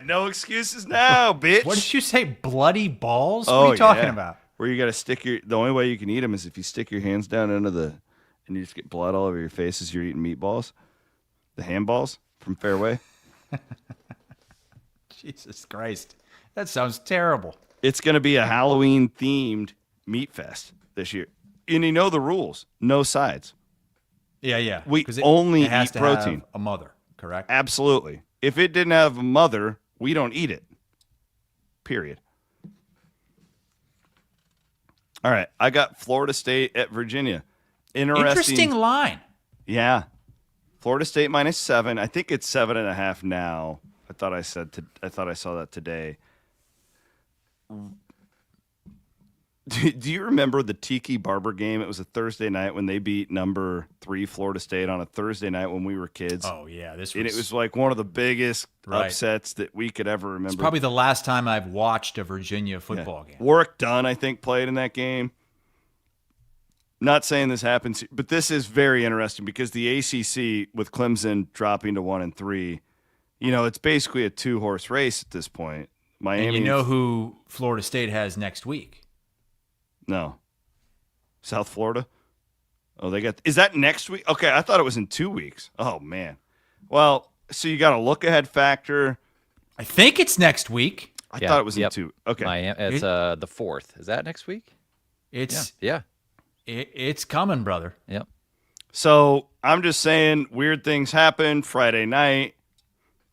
No excuses now, bitch. What did you say? Bloody balls? What are you talking about? Where you got to stick the only way you can eat them is if you stick your hands down into and you just get blood all over your face as you're eating meatballs. The handballs from Fairway. Jesus Christ. That sounds terrible. It's going to be a Halloween-themed meat fest this year. And you know the rules. No sides. Yeah. We only it has eat to protein. Have a mother, correct? Absolutely. If it didn't have a mother, we don't eat it. Period. All right. I got Florida State at Virginia. Interesting line. Yeah. Florida State -7. I think it's 7.5 now. I thought I saw that today. Do you remember the Tiki Barber game? It was a Thursday night when they beat number 3 Florida State on a Thursday night when we were kids. Oh yeah, and it was like one of the biggest upsets that we could ever remember. It's probably the last time I've watched a Virginia football game. Warwick Dunn, I think, played in that game. Not saying this happens, but this is very interesting because the ACC with Clemson dropping to 1-3, it's basically a 2-horse race at this point. Miami. And you know who Florida State has next week? No. South Florida? Oh, is that next week? Okay, I thought it was in 2 weeks. Oh, man. Well, so you got a look-ahead factor. I think it's next week. I thought it was in 2. Okay. Miami, it's the 4th. Is that next week? Yeah. It's coming, brother. Yep. So I'm just saying weird things happen Friday night.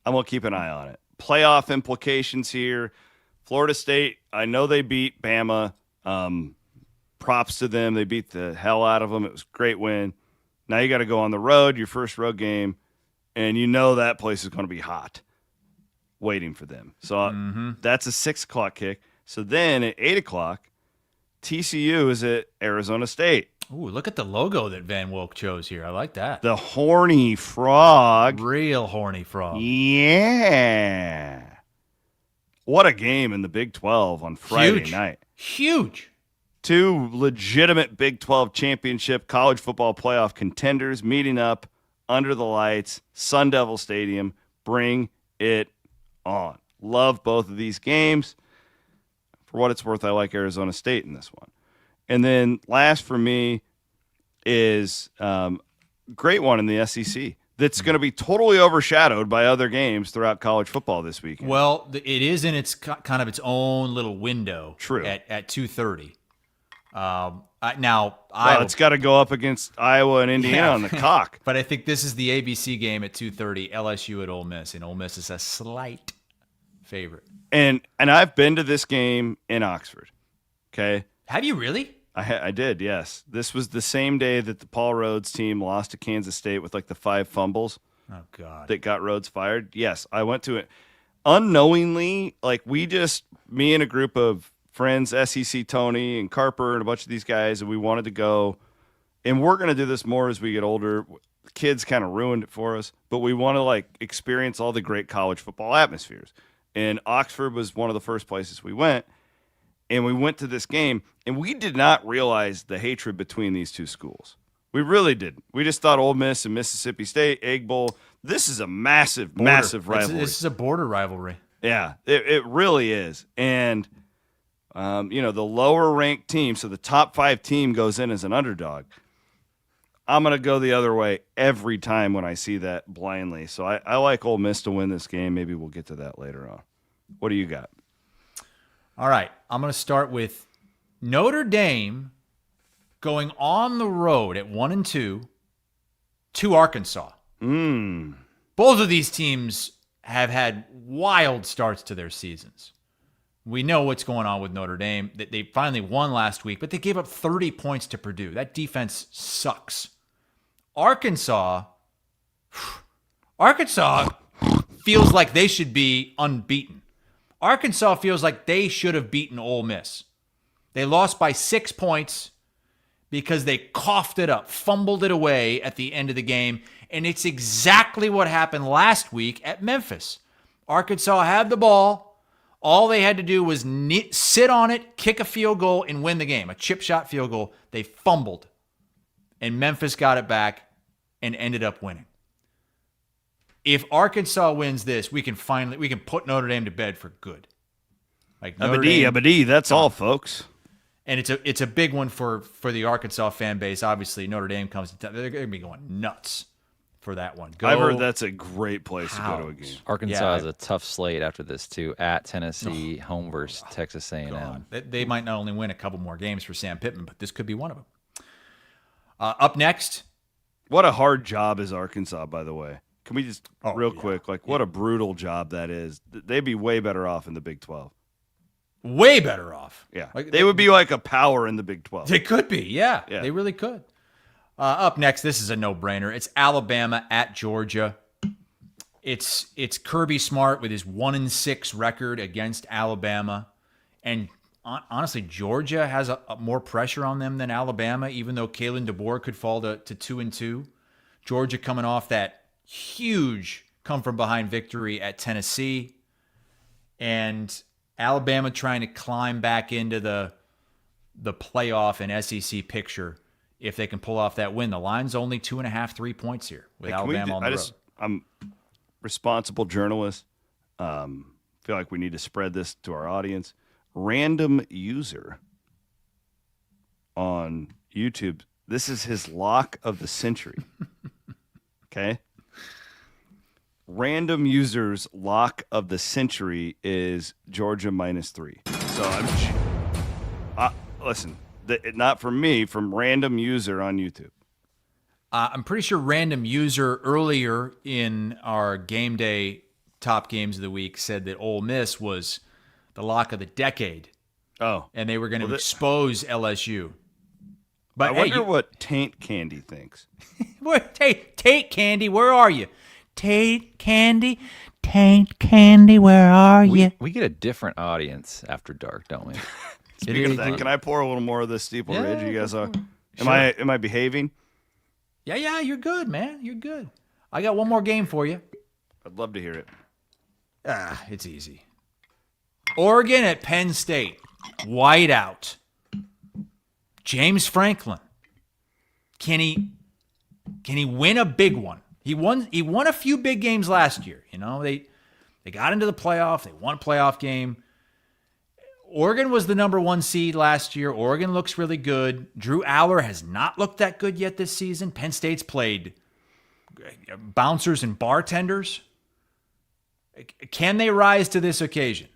I'm going to keep an eye on it. Playoff implications here. Florida State, I know they beat Bama. Props to them. They beat the hell out of them. It was a great win. Now you got to go on the road, your first road game, and that place is going to be hot waiting for them. So that's a 6 o'clock kick. So then at 8 o'clock, TCU is at Arizona State. Ooh, look at the logo that Van Woke chose here. I like that. The horny frog. Real horny frog. Yeah. What a game in the Big 12 on Friday night. Huge. 2 legitimate Big 12 championship college football playoff contenders meeting up under the lights, Sun Devil Stadium. Bring it on. Love both of these games. For what it's worth, I like Arizona State in this one. And then last for me is great one in the SEC. that's going to be totally overshadowed by other games throughout college football this weekend. Well, it is in its kind of its own little window. True. At 2:30. It's got to go up against Iowa and Indiana on the cock. But I think this is the ABC game at 2:30. LSU at Ole Miss, and Ole Miss is a slight favorite. And I've been to this game in Oxford. Okay. Have you really? I did, yes. This was the same day that the Paul Rhodes team lost to Kansas State with like the 5 fumbles. Oh, God. That got Rhodes fired. Yes, I went to it. Unknowingly, like me and a group of friends, SEC Tony and Carper and a bunch of these guys, and we wanted to go. And we're going to do this more as we get older. The kids kind of ruined it for us, but we want to like experience all the great college football atmospheres. And Oxford was one of the first places we went. And we went to this game, and we did not realize the hatred between these two schools. We really didn't. We just thought Ole Miss and Mississippi State, Egg Bowl, this is a massive rivalry. This is a border rivalry. Yeah, it really is. And, the lower-ranked team, so the top 5 team goes in as an underdog. I'm going to go the other way every time when I see that blindly. So I like Ole Miss to win this game. Maybe we'll get to that later on. What do you got? All right, I'm going to start with Notre Dame going on the road at 1-2 to Arkansas. Both of these teams have had wild starts to their seasons. We know what's going on with Notre Dame. They finally won last week, but they gave up 30 points to Purdue. That defense sucks. Arkansas feels like they should be unbeaten. Arkansas feels like they should have beaten Ole Miss. They lost by 6 points because they coughed it up, fumbled it away at the end of the game, and it's exactly what happened last week at Memphis. Arkansas had the ball. All they had to do was sit on it, kick a field goal, and win the game. A chip shot field goal. They fumbled, and Memphis got it back and ended up winning. If Arkansas wins this, we can put Notre Dame to bed for good. Like Abadi, that's all, folks. And it's a big one for the Arkansas fan base. Obviously, Notre Dame comes to town. They're going to be going nuts for that one. I've heard that's a great place to go to a game. Arkansas has a tough slate after this too. At Tennessee, home versus Texas A&M. God. They might not only win a couple more games for Sam Pittman, but this could be one of them. Up next. What a hard job is Arkansas, by the way. Can we just quick, what a brutal job that is. They'd be way better off in the Big 12. Way better off. Yeah. They would be like a power in the Big 12. They could be, yeah. They really could. Up next, this is a no-brainer. It's Alabama at Georgia. It's Kirby Smart with his 1-6 record against Alabama. And honestly, Georgia has a more pressure on them than Alabama, even though Kalen DeBoer could fall to 2-2. Georgia coming off that huge come-from-behind victory at Tennessee. And Alabama trying to climb back into the playoff and SEC picture if they can pull off that win. The line's only 2.5, 3 points here with Alabama on the road. I'm responsible journalist. Feel like we need to spread this to our audience. Random user on YouTube. This is his lock of the century. Okay? Random user's lock of the century is Georgia -3. So listen, not from me, from random user on YouTube. I'm pretty sure random user earlier in our game day top games of the week said that Ole Miss was the lock of the decade. Oh. And they were going to expose LSU. But I wonder what Taint Candy thinks. Tate Candy, where are you? Tate Candy, where are you? We get a different audience after dark, don't we? Speaking of that, can I pour a little more of this Steeple Ridge? You guys are. Sure. Am I behaving? Yeah, you're good, man. You're good. I got one more game for you. I'd love to hear it. It's easy. Oregon at Penn State. Whiteout. James Franklin. Can he win a big one? He won a few big games last year. You know, they got into the playoff. They won a playoff game. Oregon was the number 1 seed last year. Oregon looks really good. Drew Aller has not looked that good yet this season. Penn State's played bouncers and bartenders. Can they rise to this occasion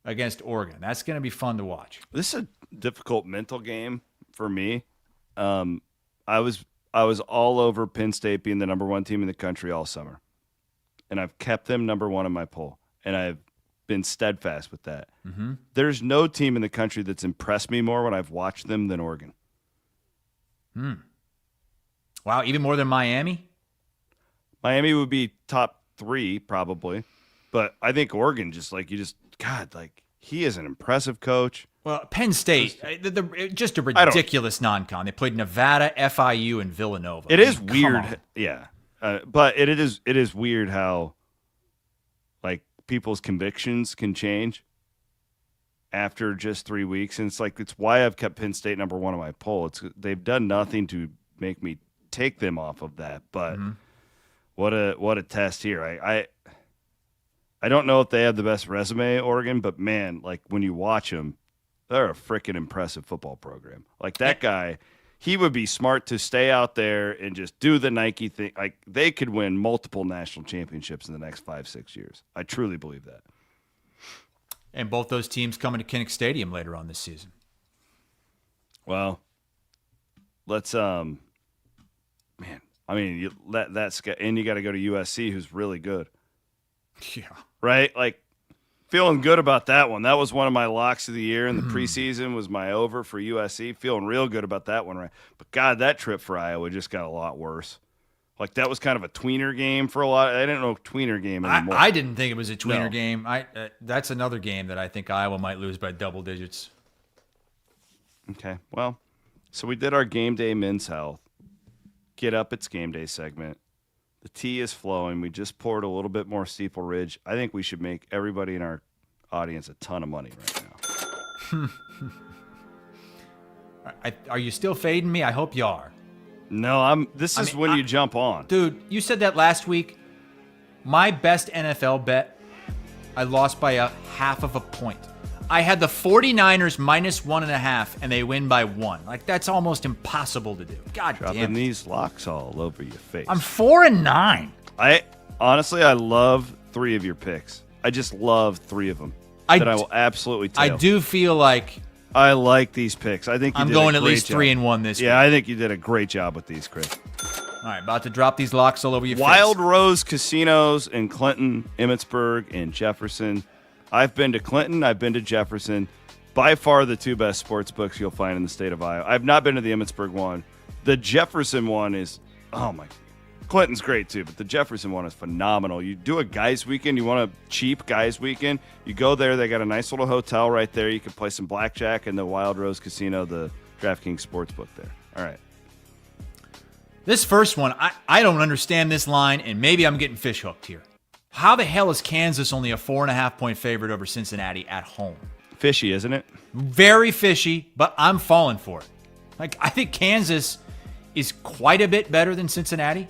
against Oregon? That's going to be fun to watch. This is a difficult mental game for me. I was all over Penn State being the number one team in the country all summer, and I've kept them number one in my poll, and I've been steadfast with that. Mm-hmm. There's no team in the country that's impressed me more when I've watched them than Oregon. Wow, even more than Miami? Miami would be top 3 probably, but I think Oregon he is an impressive coach. Well, Penn State, just a ridiculous non-con. They played Nevada, FIU, and Villanova. It is weird, yeah, but it is weird how people's convictions can change after just 3 weeks, and it's why I've kept Penn State number one on my poll. They've done nothing to make me take them off of that, but what a test here. I don't know if they have the best resume, Oregon, but man, when you watch them, they're a freaking impressive football program. That guy, he would be smart to stay out there and just do the Nike thing. They could win multiple national championships in the next 5-6 years. I truly believe that. And both those teams coming to Kinnick Stadium later on this season. Well, let's and you got to go to USC, who's really good. Yeah. Right? Feeling good about that one. That was one of my locks of the year in the preseason, was my over for USC. Feeling real good about that one, right? But, God, that trip for Iowa just got a lot worse. That was kind of a tweener game for a lot. I didn't know tweener game anymore. I didn't think it was a tweener game. That's another game that I think Iowa might lose by double digits. Okay, well, so we did our game day men's health. Get up, it's game day segment. The tea is flowing. We just poured a little bit more Steeple Ridge. I think we should make everybody in our audience a ton of money right now. Are you still fading me? I hope you are. No, This is when you jump on. Dude, you said that last week. My best NFL bet, I lost by a half of a point. I had the 49ers minus 1.5, and they win by 1. That's almost impossible to do. God Dropping damn it. these locks all over your face. I'm 4-9. I love 3 of your picks. I just love 3 of them. I will absolutely tail. I do feel like I like these picks. I think I'm going at least 3-1 this week. Yeah, I think you did a great job with these, Chris. All right, about to drop these locks all over your Wild face. Rose Casinos in Clinton, Emmitsburg, and Jefferson. I've been to Clinton. I've been to Jefferson. By far the 2 best sports books you'll find in the state of Iowa. I've not been to the Emmitsburg one. The Jefferson one is, Clinton's great too, but the Jefferson one is phenomenal. You do a guys weekend, you want a cheap guys weekend, you go there. They got a nice little hotel right there. You can play some blackjack in the Wild Rose Casino, the DraftKings Sportsbook there. All right. This first one, I don't understand this line, and maybe I'm getting fish hooked here. How the hell is Kansas only a 4.5-point favorite over Cincinnati at home? Fishy, isn't it? Very fishy, but I'm falling for it. I think Kansas is quite a bit better than Cincinnati.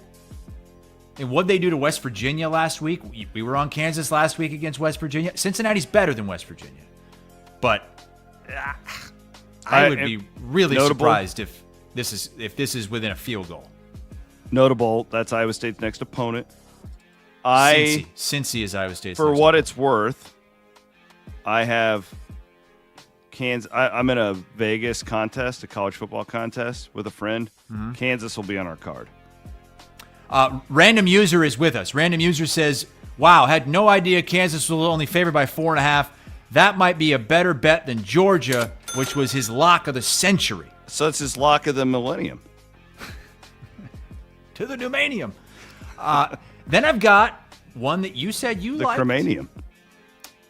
And what'd they do to West Virginia last week? We were on Kansas last week against West Virginia. Cincinnati's better than West Virginia. But I would be really surprised if this is within a field goal. Notable, that's Iowa State's next opponent. Cincy is Iowa State's for next what opponent. it's worth, I have Kansas. I'm in a Vegas contest, a college football contest with a friend. Mm-hmm. Kansas will be on our card. Random User is with us. Random User says, wow, had no idea Kansas was only favored by 4.5. That might be a better bet than Georgia, which was his lock of the century. So it's his lock of the millennium. To the Dumanium. Then I've got one that you said you liked. The Cremanium.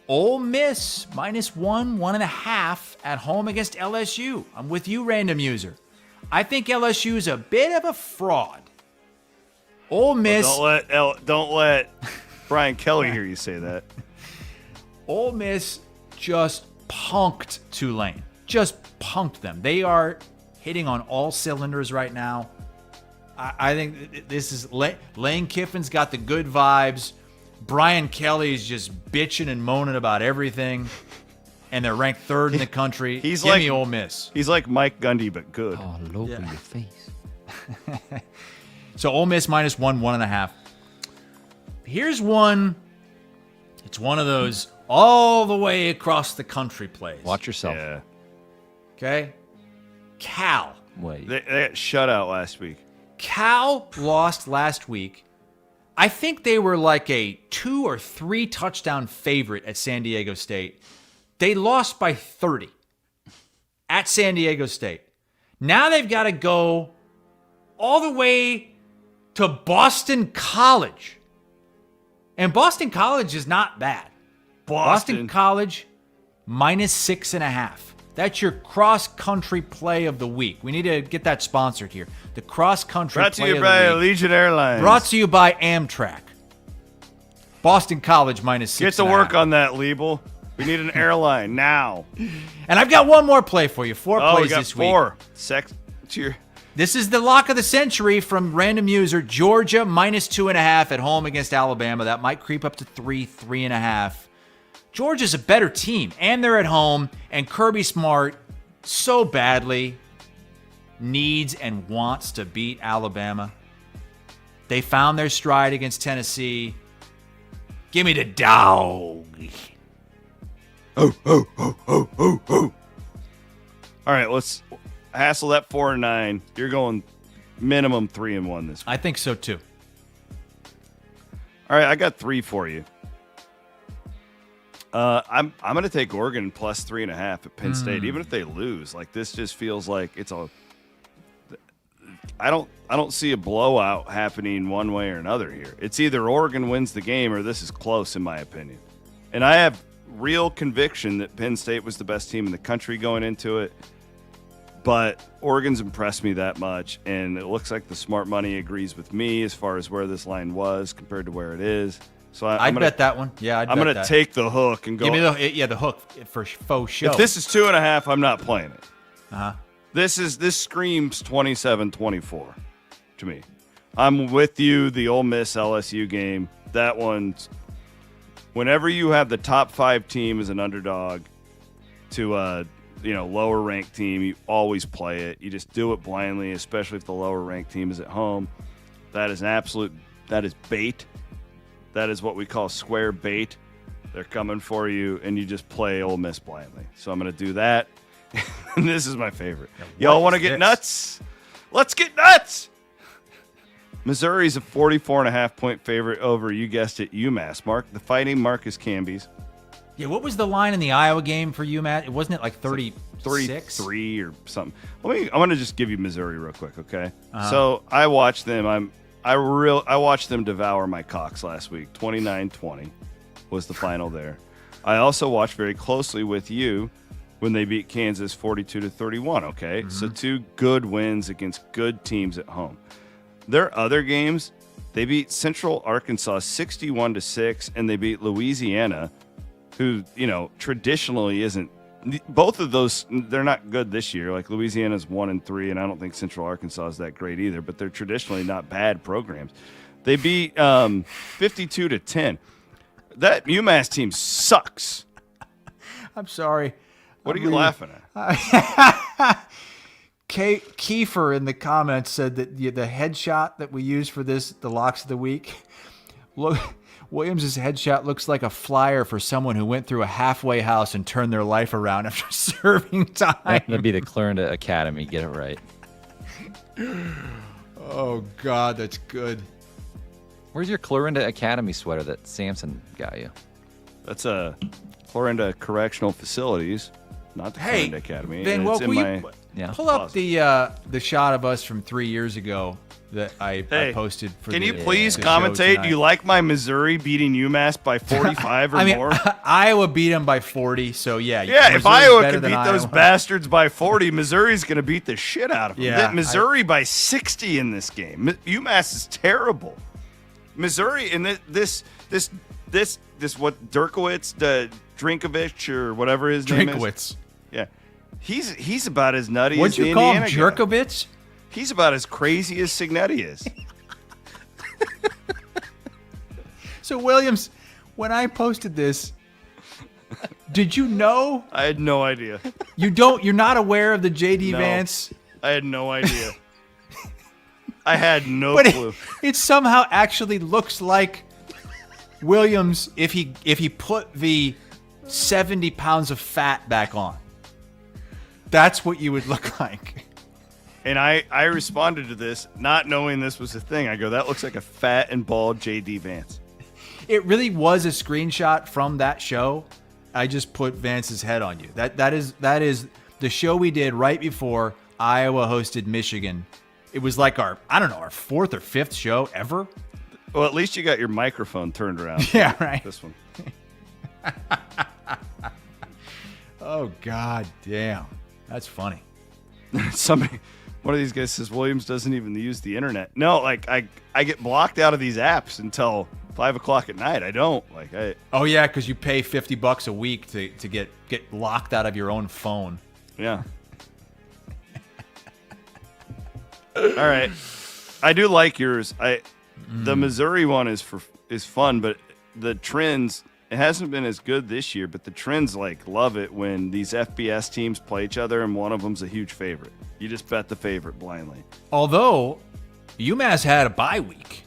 Ole Miss minus 1.5 at home against LSU. I'm with you, Random User. I think LSU is a bit of a fraud. Ole Miss. Don't let Brian Kelly hear you say that. Ole Miss just punked Tulane. Just punked them. They are hitting on all cylinders right now. I think this is Lane Kiffin's got the good vibes. Brian Kelly's just bitching and moaning about everything. And they're ranked 3rd in the country. Give me Ole Miss. He's like Mike Gundy, but good. All over your face. So Ole Miss -1, 1.5. Here's one. It's one of those all the way across the country plays. Watch yourself. Yeah. Okay? Cal. Wait. They got shut out last week. Cal lost last week. I think they were like a 2 or 3 touchdown favorite at San Diego State. They lost by 30 at San Diego State. Now they've got to go all the way to Boston College. And Boston College is not bad. Boston College -6.5. That's your cross-country play of the week. We need to get that sponsored here. The cross-country Brought to play you of by the week. Allegiant Airlines. Brought to you by Amtrak. Boston College -6.5. Get to work on that, Liebel. We need an airline now. And I've got one more play for you. 4 Oh, we plays got this week. 4. Cheer. This is the lock of the century from random user. Georgia -2.5 at home against Alabama. That might creep up to 3.5. Georgia's a better team, and they're at home, and Kirby Smart so badly needs and wants to beat Alabama. They found their stride against Tennessee. Give me the dog. All right, let's Hassel that 4-9. You're going minimum 3-1 this week. I think so too. All right, I got 3 for you. I'm going to take Oregon plus 3.5 at Penn State, even if they lose. Like, this just feels like it's a. I don't see a blowout happening one way or another here. It's either Oregon wins the game or this is close, in my opinion. And I have real conviction that Penn State was the best team in the country going into it. But Oregon's impressed me that much, and it looks like the smart money agrees with me as far as where this line was compared to where it is. So I'd bet that one. Yeah, I'm going to take the hook and go. Give me the hook for faux show. If this is 2.5, I'm not playing it. Uh-huh. This screams 27-24 to me. I'm with you. The Ole Miss LSU game. That one's whenever you have the top 5 team as an underdog to a lower ranked team, you always play it. You just do it blindly, especially if the lower ranked team is at home. That is bait. That is what we call square bait. They're coming for you, and you just play Ole Miss blindly. So I'm going to do that. And this is my favorite. Y'all want to get nuts? Let's get nuts! Missouri's a 44.5-point favorite over, you guessed it, UMass. The Fighting Marcus Camby's. Yeah, what was the line in the Iowa game for UMass? Wasn't it like 36? 33 or something. I'm going to just give you Missouri real quick, okay? So I watched them. I watched them devour my Cox last week. 29-20 was the final there. I also watched very closely with you when they beat Kansas 42-31, okay? Mm-hmm. So 2 good wins against good teams at home. Their other games, they beat Central Arkansas 61-6, and they beat Louisiana, who, traditionally isn't. Both of those, they're not good this year. Like, Louisiana's 1-3, and I don't think Central Arkansas is that great either, but they're traditionally not bad programs. They beat 52-10. That UMass team sucks. I'm sorry. What are you laughing at? Kiefer in the comments said that the headshot that we use for this, the locks of the week, Williams' headshot looks like a flyer for someone who went through a halfway house and turned their life around after serving time. That'd be the Clarendon Academy. Get it right. Oh, God, that's good. Where's your Clarendon Academy sweater that Samson got you? That's a Clarendon Correctional Facilities, not the Clarendon Academy. Ben, and it's in my pull up the shot of us from 3 years ago that I posted for Can the, you please the commentate? Do you like my Missouri beating UMass by 45 or more? Iowa beat them by 40, so yeah. Yeah, if Missouri's Iowa better can than beat those Iowa. bastards by 40, Missouri's going to beat the shit out of them. Yeah, Missouri by 60 in this game. UMass is terrible. Missouri and this what Dirkowitz, Drinkovich or whatever his name is. Drinkowitz. Yeah, he's about as nutty What'd as the you call him, Indiana guy. Jerkovich? He's about as crazy as Signetti is. So Williams, when I posted this, did you know? I had no idea. You're not aware of the JD No. Vance? I had no idea. I had no But clue. it somehow actually looks like Williams if he put the 70 pounds of fat back on. That's what you would look like. And I responded to this not knowing this was a thing. I go, that looks like a fat and bald J.D. Vance. It really was a screenshot from that show. I just put Vance's head on you. That is the show we did right before Iowa hosted Michigan. It was like our fourth or fifth show ever. Well, at least you got your microphone turned around. Yeah, right. This one. Oh, God damn. That's funny. One of these guys says Williams doesn't even use the internet. No, like I get blocked out of these apps until 5 o'clock at night. I don't Oh yeah, because you pay $50 a week to get locked out of your own phone. Yeah. All right. I do like yours. The Missouri one is fun, but the trends, it hasn't been as good this year, but the trends love it when these FBS teams play each other and one of them's a huge favorite. You just bet the favorite blindly. Although UMass had a bye week.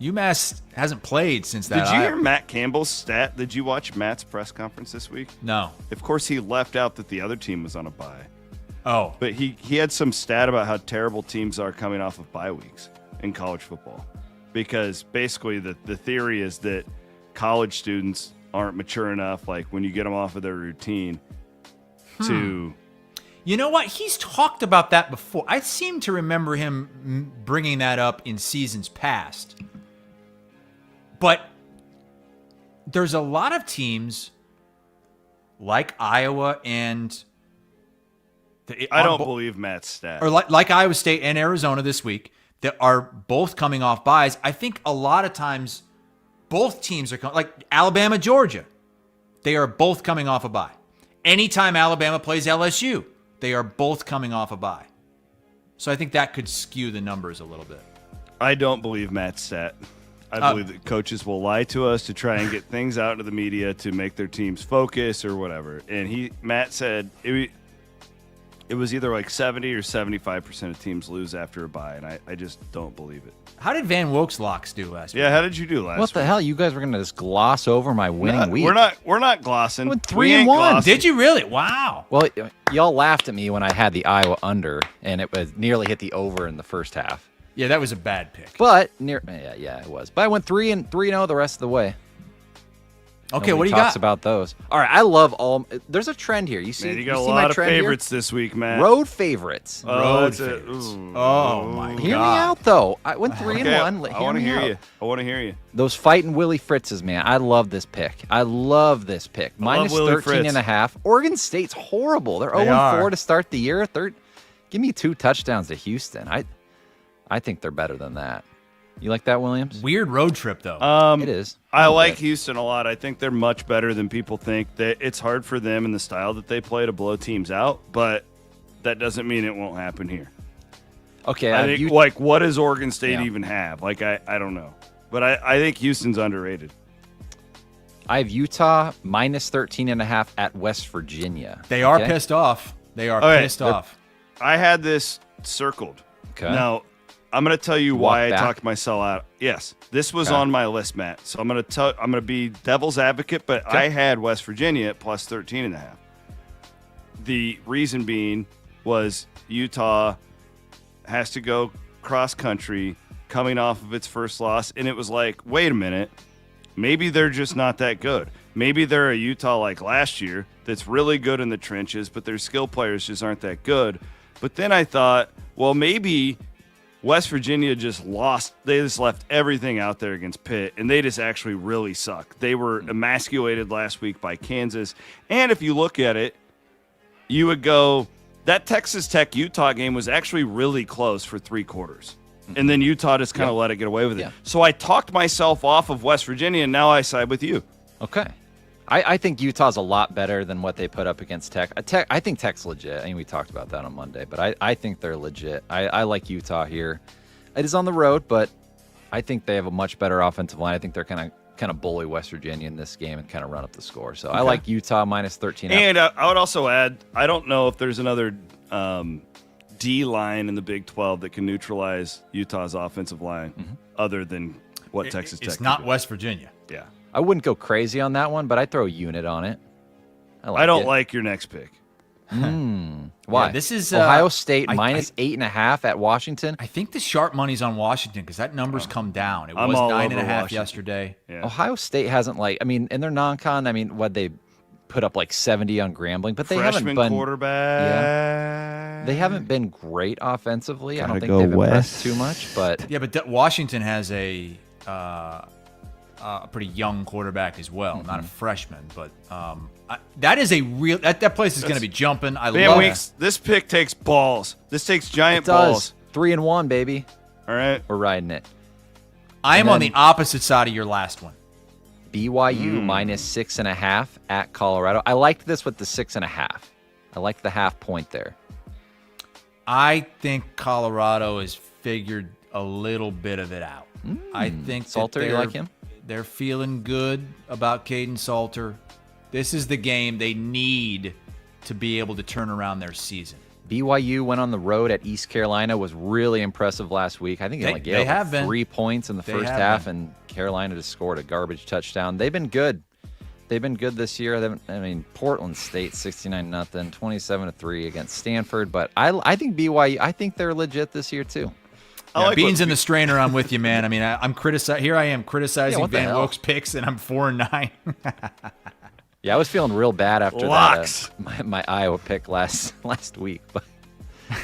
UMass hasn't played since that. Did you hear Matt Campbell's stat? Did you watch Matt's press conference this week? No. Of course, he left out that the other team was on a bye. Oh. But he had some stat about how terrible teams are coming off of bye weeks in college football. Because basically the theory is that college students aren't mature enough, like when you get them off of their routine, to... You know what? He's talked about that before. I seem to remember him bringing that up in seasons past. But there's a lot of like Iowa and... I don't believe Matt's stat. Or like Iowa State and Arizona this week that are both coming off byes. I think a lot of times both teams are like Alabama, Georgia. They are both coming off a bye. Anytime Alabama plays LSU, they are both coming off a bye. So I think that could skew the numbers a little bit. I don't believe Matt's stat. I believe that coaches will lie to us to try and get things out into the media to make their teams focus or whatever. And Matt said it was either like 70 or 75% of teams lose after a bye, and I just don't believe it. How did Van Wilkes locks do last week? Yeah, how did you do last week? What the hell? You guys were going to just gloss over my winning week. We're not glossing. I went We ain't 3-1. glossing. Did you really? Wow. Well, y'all laughed at me when I had the Iowa under, and it was nearly hit the over in the first half. Yeah, that was a bad pick. But yeah, it was. But I went 3-0 the rest of the way. Okay, Nobody what do you talks got? about those. All right, I love all. There's a trend here. You see, Man, you got a see my lot of trend here? favorites this week, man. Road favorites. Road that's it. favorites. Ooh. Oh, my God. Hear me out, though. I went 3-1. Okay, I want to hear out. you. I want to hear you. Those fighting Willie Fritzes, man. I love this pick. Minus Willie 13 Fritz. and a half. Oregon State's horrible. They're 0-4 to start the year. Give me 2 touchdowns to Houston. I think they're better than that. You like that, Williams? Weird road trip, though. It is. I like Houston a lot. I think they're much better than people think. That it's hard for them in the style that they play to blow teams out, but that doesn't mean it won't happen here. Okay. I think, what does Oregon State even have? Like, I don't know. But I think Houston's underrated. I have Utah minus 13 and a half at West Virginia. They are Okay? pissed off. They are Okay, pissed off. I had this circled. Okay. Now, I'm going to tell you why I back. talked myself out. Yes, this was on my list, Matt. So I'm going to be devil's advocate, but Okay. I had West Virginia at plus 13 and a half. The reason being was Utah has to go cross country coming off of its first loss, and it was like, wait a minute, maybe they're just not that good. Maybe they're a Utah like last year that's really good in the trenches, but their skill players just aren't that good. But then I thought, well, maybe West Virginia just lost. They just left everything out there against Pitt, and they just actually really suck. They were emasculated last week by Kansas. And if you look at it, you would go, that Texas Tech-Utah game was actually really close for 3 quarters. And then Utah just kind of let it get away with it. Yeah. So I talked myself off of West Virginia, and now I side with you. Okay. I think Utah's a lot better than what they put up against Tech. I think Tech's legit. I mean, we talked about that on Monday, but I think they're legit. I like Utah here. It is on the road, but I think they have a much better offensive line. I think they're kind of bully West Virginia in this game and kind of run up the score. So I like Utah minus 13. And I would also add, I don't know if there's another D-line in the Big 12 that can neutralize Utah's offensive line other than what Texas Tech It's can not do. West Virginia. Yeah. I wouldn't go crazy on that one, but I'd throw a unit on it. I don't it. like your next pick. Why? Yeah, this is Ohio State I- minus 8.5 at Washington. I think the sharp money's on Washington because that number's come down. It I'm was all 9.5 over Washington. yesterday. Yeah. Ohio State hasn't in their non-con. What they put up like 70 on Grambling, but they Freshman haven't been. quarterback. They haven't been great offensively. I don't Gotta think go they've impressed West. too much, but Yeah, but Washington has a pretty young quarterback as well, not a freshman. But that is a real that place is going to be jumping. I Bam love Weeks, this pick takes balls. This takes giant it does. balls. 3-1, baby. All right. We're riding it. I am And on then- the opposite side of your last one. BYU minus 6.5 at Colorado. I liked this with the 6.5. I like the half point there. I think Colorado has figured a little bit of it out. I think that Salter, you like him? They're feeling good about Caden Salter. This is the game they need to be able to turn around their season. BYU went on the road at East Carolina, was really impressive last week. I think they only gave have up been. 3 points in the They first have half, been. and Carolina just scored a garbage touchdown. They've been good. They've been good this year. Portland State 69-0, 27-3 against Stanford. But I think BYU. I think they're legit this year too. I like Beans what- in the strainer. I'm with you, man. I'm criticizing. Here I am criticizing what the Van hell? Wilk's picks, and I'm 4-9. Yeah, I was feeling real bad after Locks. that my Iowa pick last week, but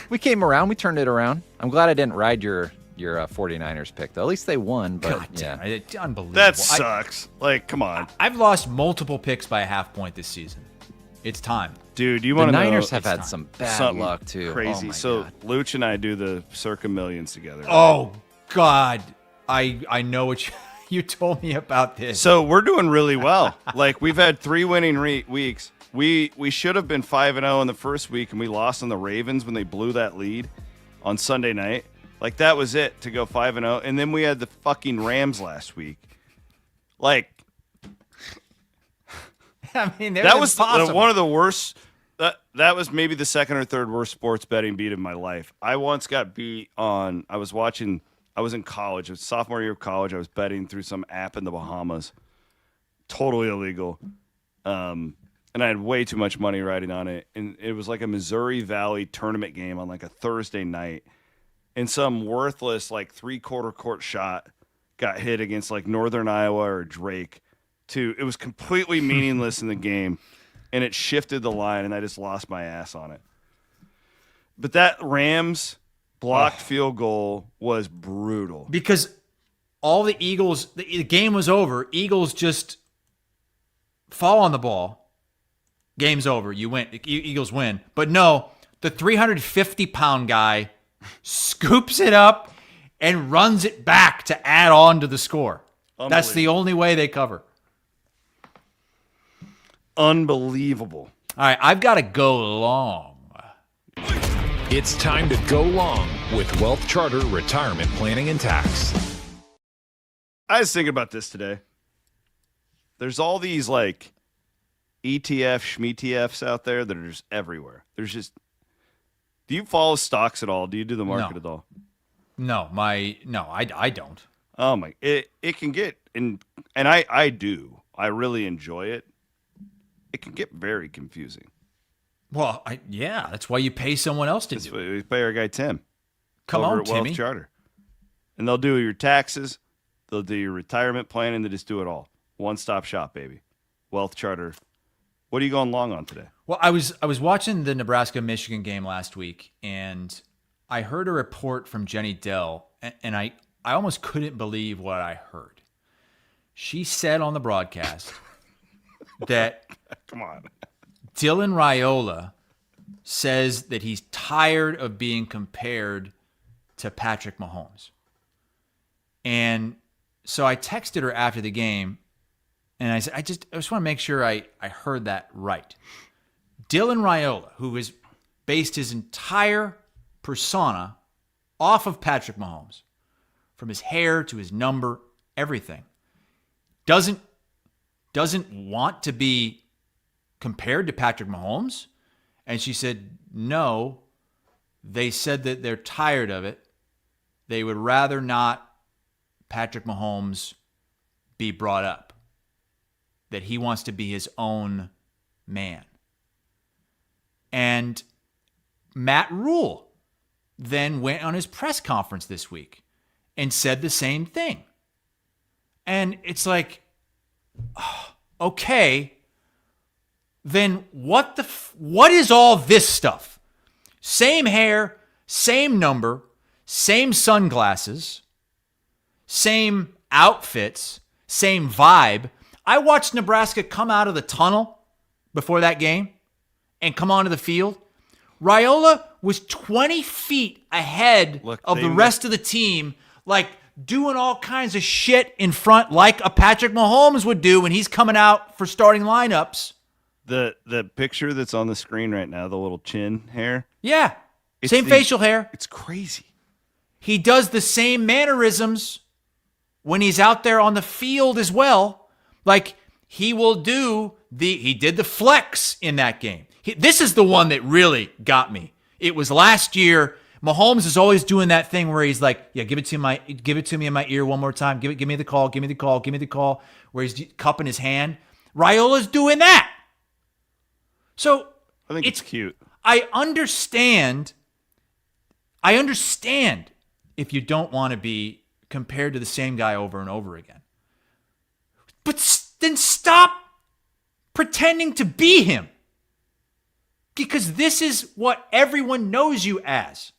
we came around. We turned it around. I'm glad I didn't ride your 49ers pick though. At least they won. But God yeah, damn it. It's unbelievable. That sucks. Come on. I've lost multiple picks by a half point this season. It's time. Dude, you the want to know Niners have had time. some bad something luck too. crazy? Oh, my So God. Luch and I do the Circa Millions together. Oh God, I know what you told me about this. So we're doing really well. We've had 3 winning weeks. We should have been 5-0 in the first week, and we lost on the Ravens when they blew that lead on Sunday night. That was it to go 5-0, and then we had the fucking Rams last week. That was one of the worst. That was maybe the second or third worst sports betting beat of my life. I once got beat on. I was in college. It was sophomore year of college. I was betting through some app in the Bahamas. Totally illegal. And I had way too much money riding on it. And it was like a Missouri Valley tournament game on a Thursday night. And some worthless 3/4 court shot got hit against Northern Iowa or Drake. It was completely meaningless in the game. And it shifted the line, and I just lost my ass on it. But that Rams blocked field goal was brutal. because all the Eagles, the game was over. Eagles just fall on the ball. Game's over. You win. Eagles win. But no, the 350-pound guy scoops it up and runs it back to add on to the score. That's the only way they cover. Unbelievable. All right, I've got to go long. It's time to go long with Wealth Charter Retirement Planning and Tax. I was thinking about this today. There's all these ETF, schmetfs out there that are just everywhere. There's just. Do you follow stocks at all? Do you do the market No. at all? No, I don't. Oh my! It can get and I do. I really enjoy it. It can get very confusing. Well, that's why you pay someone else to That's do why it. we pay our guy Tim. Come over on, at Wealth Timmy. Charter, and they'll do your taxes. They'll do your retirement planning. They just do it all. One-stop shop, baby. Wealth Charter. What are you going long on today? Well, I was watching the Nebraska-Michigan game last week, and I heard a report from Jenny Dell, and I almost couldn't believe what I heard. She said on the broadcast that Come on. Dylan Raiola says that he's tired of being compared to Patrick Mahomes. And so I texted her after the game, and I said, I just want to make sure I heard that right. Dylan Raiola, who has based his entire persona off of Patrick Mahomes, from his hair to his number, everything, doesn't want to be compared to Patrick Mahomes. And she said, no, They said that they're tired of it. They would rather not Patrick Mahomes be brought up, that he wants to be his own man. And Matt Rule then went on his press conference this week and said the same thing. And it's like, okay, then what is all this stuff? Same hair, same number, same sunglasses, same outfits, same vibe. I watched Nebraska come out of the tunnel before that game and come onto the field. Raiola was 20 feet ahead of the rest of the team, like doing all kinds of shit in front like a Patrick Mahomes would do when he's coming out for starting lineups. The picture that's on the screen right now, the little chin hair. Yeah. Same facial hair. It's crazy. He does the same mannerisms when he's out there on the field as well. Like he did the flex in that game. This is the one that really got me. It was last year. Mahomes is always doing that thing where he's like, yeah, give it to me in my ear one more time. Give me the call, where he's cupping his hand. Raiola's doing that. So I think it's cute. I understand if you don't want to be compared to the same guy over and over again. But then stop pretending to be him. Because this is what everyone knows you as.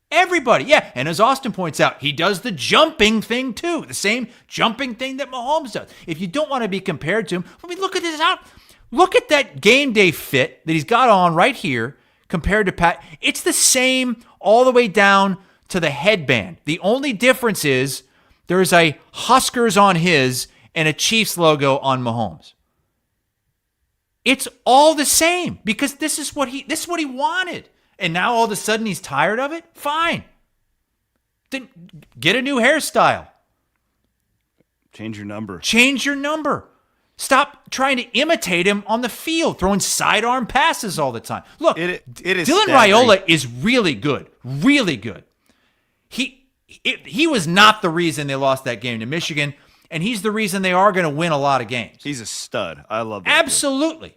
Everybody. Yeah. And as Austin points out, he does the jumping thing too. The same jumping thing that Mahomes does. If you don't want to be compared to him, let me look at this out. Look at that game day fit that he's got on right here compared to Pat. It's the same all the way down to the headband. The only difference is there's a Huskers on his and a Chiefs logo on Mahomes. It's all the same because this is what he wanted. And now all of a sudden he's tired of it? Fine. Then get a new hairstyle. Change your number. Stop trying to imitate him on the field, throwing sidearm passes all the time. Look, it is Dylan Raiola is really good. Really good. He was not the reason they lost that game to Michigan, and he's the reason they are going to win a lot of games. He's a stud. I love that. Absolutely.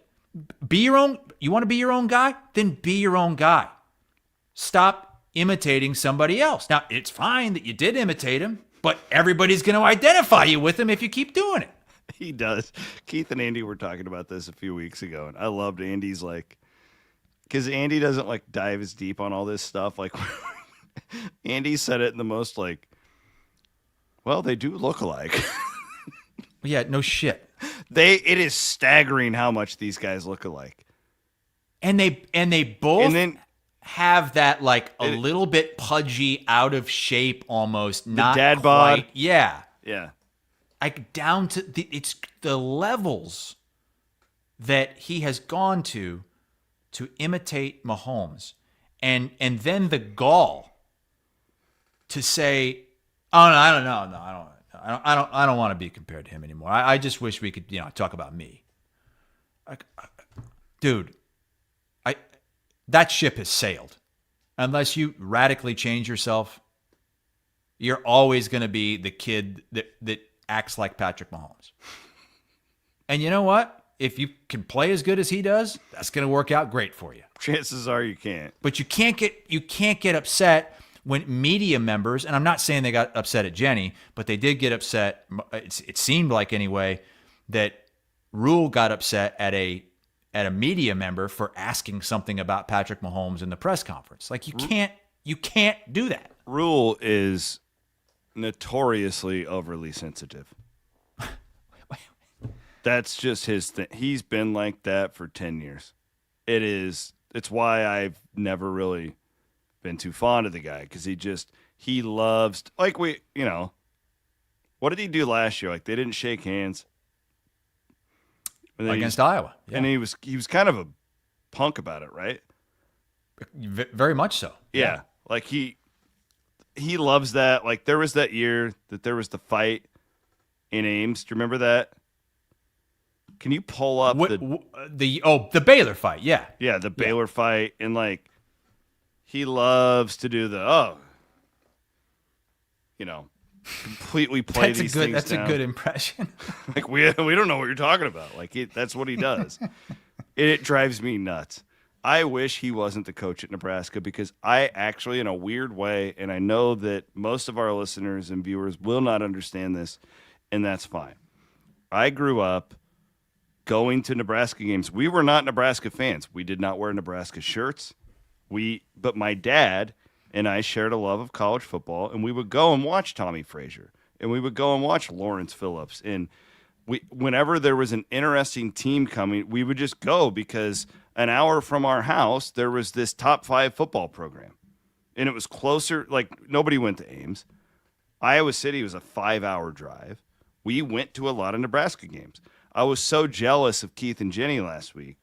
Be your own. You want to be your own guy? Then be your own guy. Stop imitating somebody else. Now, it's fine that you did imitate him, but everybody's going to identify you with him if you keep doing it. He does. Keith and Andy were talking about this a few weeks ago, and I loved Andy's because Andy doesn't dive as deep on all this stuff. Andy said it in the most well, they do look alike. Yeah, no shit. It is staggering how much these guys look alike. And they both have that a little bit pudgy, out of shape almost, not dad quite. bod. Yeah. Yeah. Down to it's the levels that he has gone to imitate Mahomes. And then the gall to say, "Oh no, I don't know. No, I don't want to be compared to him anymore. I just wish we could, talk about me." Dude, that ship has sailed. Unless you radically change yourself, you're always going to be the kid that acts like Patrick Mahomes. And you know what? If you can play as good as he does, that's going to work out great for you. Chances are you can't. But you can't get upset when media members, and I'm not saying they got upset at Jenny, but they did get upset. It seemed like anyway that Rule got upset at a media member for asking something about Patrick Mahomes in the press conference. You can't do that. Rule is notoriously overly sensitive. That's just his thing. He's been like that for 10 years. It's why I've never really been too fond of the guy, because he loves, what did he do last year? They didn't shake hands against Iowa. Yeah. And he was kind of a punk about it, right? Very much so. Yeah. He loves that. There was that year that there was the fight in Ames. Do you remember that? Can you pull up the Baylor fight? Yeah. Yeah, the Baylor fight. And he loves to do the completely play these things That's down. a good impression. Like we don't know what you're talking about. Like that's what he does. It drives me nuts. I wish he wasn't the coach at Nebraska because I actually, in a weird way, and I know that most of our listeners and viewers will not understand this, and that's fine. I grew up going to Nebraska games. We were not Nebraska fans. We did not wear Nebraska shirts. But my dad and I shared a love of college football, and we would go and watch Tommy Frazier, and we would go and watch Lawrence Phillips, and whenever there was an interesting team coming, we would just go because an hour from our house, there was this top 5 football program. And it was closer, like nobody went to Ames. Iowa City was a 5-hour drive. We went to a lot of Nebraska games. I was so jealous of Keith and Jenny last week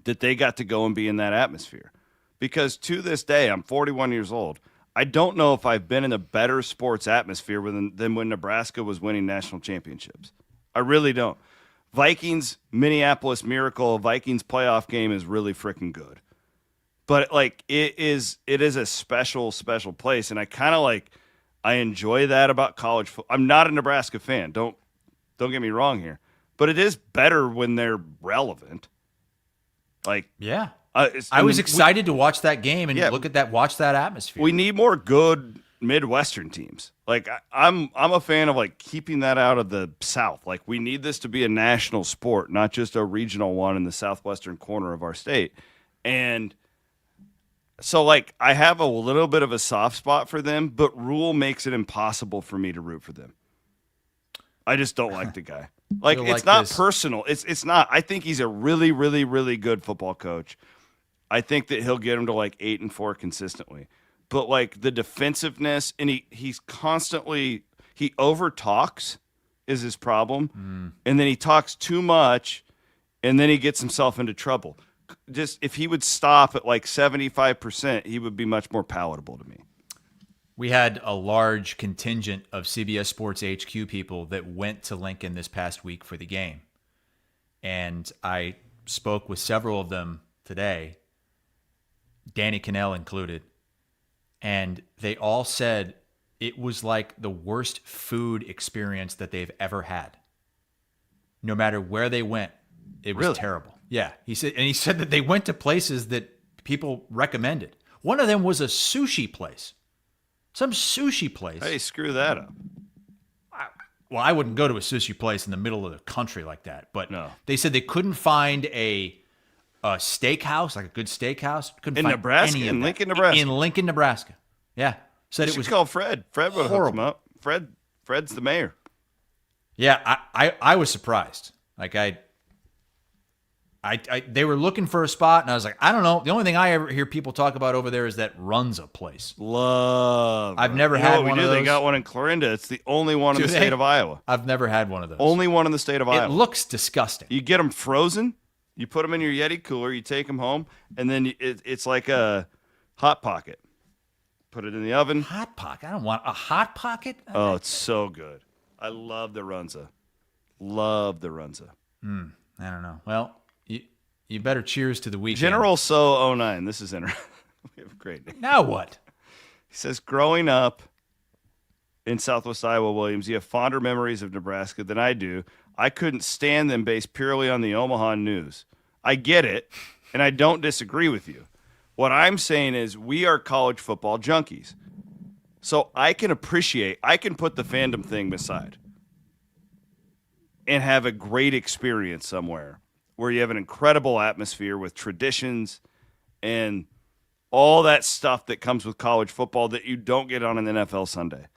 that they got to go and be in that atmosphere. Because to this day, I'm 41 years old. I don't know if I've been in a better sports atmosphere than when Nebraska was winning national championships. I really don't. Vikings, Minneapolis Miracle, Vikings playoff game is really freaking good. But like it is a special place, and I enjoy that about college football. I'm not a Nebraska fan. Don't get me wrong here. But it is better when they're relevant. Like yeah. I was excited to watch that game and watch that atmosphere. We need more good Midwestern teams. Like I'm a fan of like keeping that out of the South. Like we need this to be a national sport, not just a regional one in the southwestern corner of our state. And so like I have a little bit of a soft spot for them, but Rule makes it impossible for me to root for them. I just don't like the guy. Like it's not personal. It's not. I think he's a really, really, really good football coach. I think that he'll get him to like 8-4 consistently. But like the defensiveness, and he's constantly he overtalks is his problem, and then he talks too much, and then he gets himself into trouble. Just if he would stop at like 75%, he would be much more palatable to me. We had a large contingent of CBS Sports HQ people that went to Lincoln this past week for the game, and I spoke with several of them today, Danny Cannell included. And they all said it was like the worst food experience that they've ever had. No matter where they went, it was terrible. Yeah, he said that they went to places that people recommended. One of them was a sushi place. Some sushi place. Hey, screw that up. Well, I wouldn't go to a sushi place in the middle of the country like that. But no. They said they couldn't find a steakhouse, like a good steakhouse. Couldn't in find Nebraska, any of in that. Lincoln, Nebraska. In Lincoln, Nebraska. Yeah, said you it was call Fred. Fred would hook him up. Fred's the mayor. Yeah, I was surprised. Like they were looking for a spot, and I was like, I don't know. The only thing I ever hear people talk about over there is that Runza place. I've never had one of those. They got one in Clarinda. It's the only one in the state of Iowa. I've never had one of those. Only one in the state of Iowa. It looks disgusting. You get them frozen. You put them in your Yeti cooler. You take them home, and then it's like a Hot Pocket. Put it in the oven. Hot Pocket? I don't want a Hot Pocket. Oh, it's so good. I love the Runza. Love the Runza. I don't know. Well, you better cheers to the weekend. General So 09. This is interesting. We have a great name. Now what? He says, growing up in Southwest Iowa, Williams, you have fonder memories of Nebraska than I do. I couldn't stand them based purely on the Omaha news. I get it, and I don't disagree with you. What I'm saying is we are college football junkies. So I can put the fandom thing beside and have a great experience somewhere where you have an incredible atmosphere with traditions and all that stuff that comes with college football that you don't get on an NFL Sunday.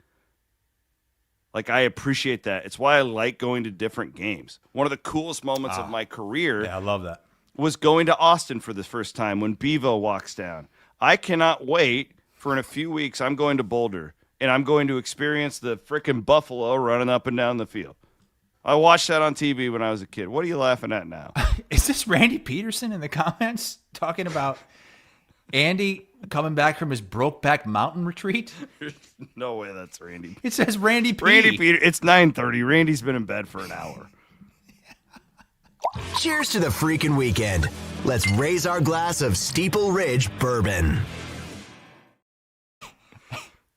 Like, I appreciate that. It's why I like going to different games. One of the coolest moments of my career I love that. Was going to Austin for the first time when Bevo walks down. I cannot wait for in a few weeks I'm going to Boulder, and I'm going to experience the frickin' buffalo running up and down the field. I watched that on TV when I was a kid. What are you laughing at now? Is this Randy Peterson in the comments talking about Andy coming back from his Brokeback Mountain retreat? No way that's Randy. It says Randy P. Randy Peter. It's 9:30. Randy's been in bed for an hour. Cheers to the freaking weekend. Let's raise our glass of Steeple Ridge bourbon.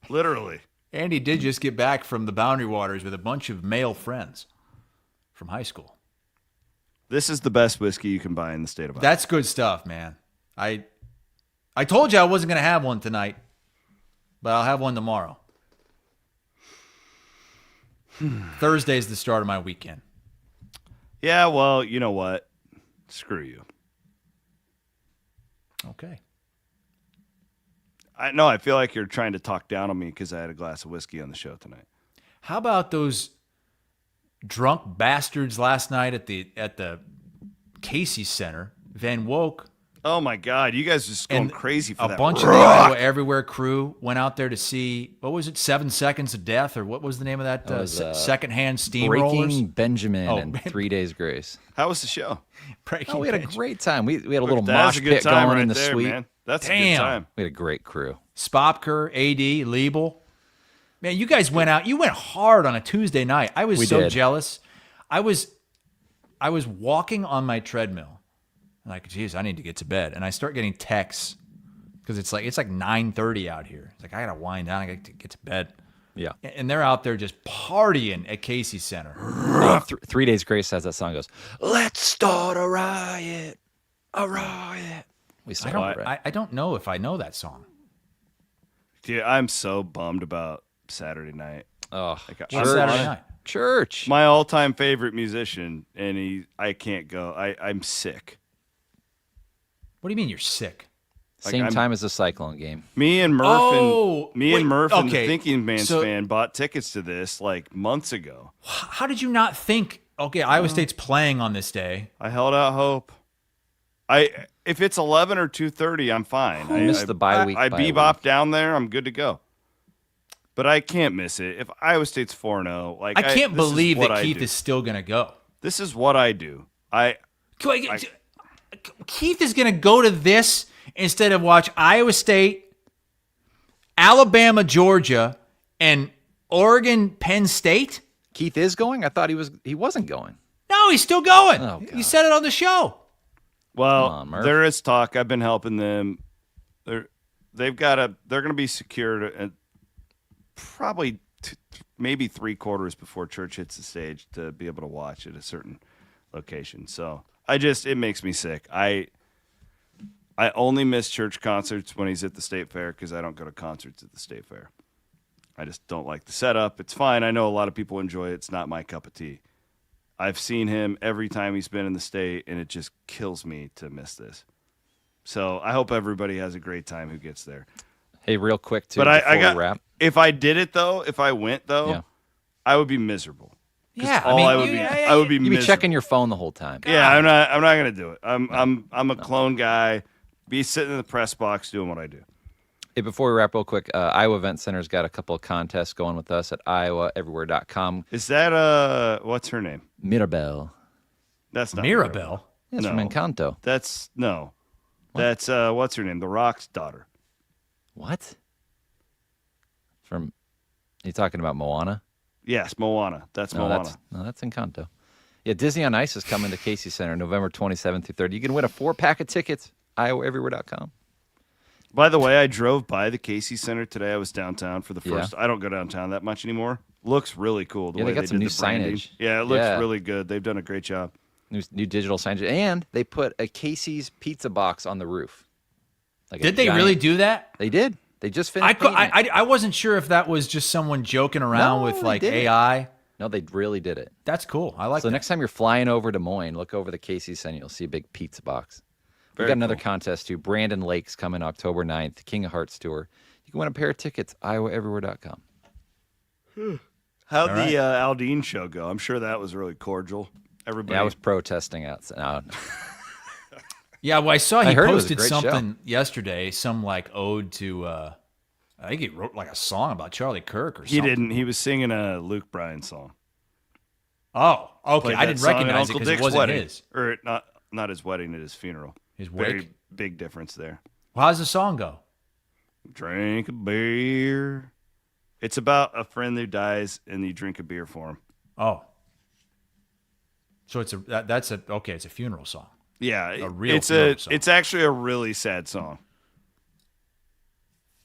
Literally. And he did just get back from the Boundary Waters with a bunch of male friends from high school. This is the best whiskey you can buy in the state of Iowa. That's good stuff, man. I told you I wasn't going to have one tonight, but I'll have one tomorrow. Thursday's the start of my weekend. Yeah, well, you know what? Screw you. Okay. I feel like you're trying to talk down on me because I had a glass of whiskey on the show tonight. How about those drunk bastards last night at the Casey Center? Van Woke. Oh my God, you guys are just going crazy for that. A bunch of the Iowa Everywhere crew went out there to see, what was it, 7 Seconds of Death, or what was the name of that? Secondhand Steamrollers? Breaking Benjamin and 3 Days Grace. How was the show? We had a great time. We had a little mosh pit going in the suite. Man. That's a good time. We had a great crew. Spopker, AD, Liebel. Man, you guys went out. You went hard on a Tuesday night. I was jealous. I was walking on my treadmill. Like, geez, I need to get to bed. And I start getting texts because it's like 9:30 out here. It's like, I got to wind down. I got to get to bed. Yeah. And they're out there just partying at Casey Center. 3 Days Grace has that song. Goes, let's start a riot. A riot. I don't know if I know that song. Dude, I'm so bummed about Saturday night. Oh, what's Saturday night? Church. My all-time favorite musician, and I can't go. I'm sick. What do you mean you're sick? Same time as the Cyclone game. Me and Murph and the Thinking Man's fan bought tickets to this like months ago. How did you not think, okay, Iowa State's playing on this day? I held out hope. If it's 11 or 2:30, I'm fine. I missed the bye week. I bebop down there. I'm good to go. But I can't miss it. If Iowa State's 4-0, like I can't believe that Keith is still going to go. This is what I do. Keith is going to go to this instead of watch Iowa State, Alabama, Georgia, and Oregon, Penn State. Keith is going? I thought he wasn't going. No, he's still going. Oh, you said it on the show. Well, there is talk. I've been helping them. They're going to be secured at probably maybe 3/4 before church hits the stage to be able to watch at a certain location. So it makes me sick. I only miss church concerts when he's at the state fair because I don't go to concerts at the state fair. I just don't like the setup. It's fine. I know a lot of people enjoy it. It's not my cup of tea. I've seen him every time he's been in the state, and it just kills me to miss this. So I hope everybody has a great time who gets there. Hey, real quick, too, but before we wrap. If I did it, though, if I went, though, I would be miserable. Yeah, I would be miserable. You'd be checking your phone the whole time. Yeah, I'm not going to do it. I'm a clone guy. Be sitting in the press box doing what I do. Hey, before we wrap real quick, Iowa Event Center's got a couple of contests going with us at iowaeverywhere.com. Is that, what's her name? Mirabelle. That's not Mirabelle. Yeah, it's from Encanto. That's what's her name? The Rock's daughter. What? You talking about Moana? Yes, Moana. That's Moana. That's Encanto. Yeah, Disney on Ice is coming to Casey Center November 27th through 30th. You can win a 4-pack of tickets, iowaeverywhere.com. By the way, I drove by the Casey Center today. I was downtown for the first. I don't go downtown that much anymore. Looks really cool. The way they got some new branding. signage. Yeah, it looks really good. They've done a great job. New digital signage, and they put a Casey's pizza box on the roof. Did they really do that? They did. They just finished. I wasn't sure if that was just someone joking around with AI. No, they really did it. That's cool. I like that. So next time you're flying over Des Moines, look over the Casey's Center. You'll see a big pizza box. We got another contest too. Brandon Lake's coming October 9th, King of Hearts tour. You can win a pair of tickets, iowaeverywhere.com. How'd the Aldine show go? I'm sure that was really cordial. Everybody. I was protesting outside. Yeah, well, I saw he posted something yesterday, some ode to, I think he wrote like a song about Charlie Kirk or something. He didn't. He was singing a Luke Bryan song. Oh, okay. I didn't recognize it because it wasn't wedding. his. Or not his wedding, at his funeral. His Very wake? big difference there. Well, how's the song go? Drink a beer. It's about a friend who dies and you drink a beer for him. Oh. So it's a funeral song. Yeah, a real funeral song. It's actually a really sad song.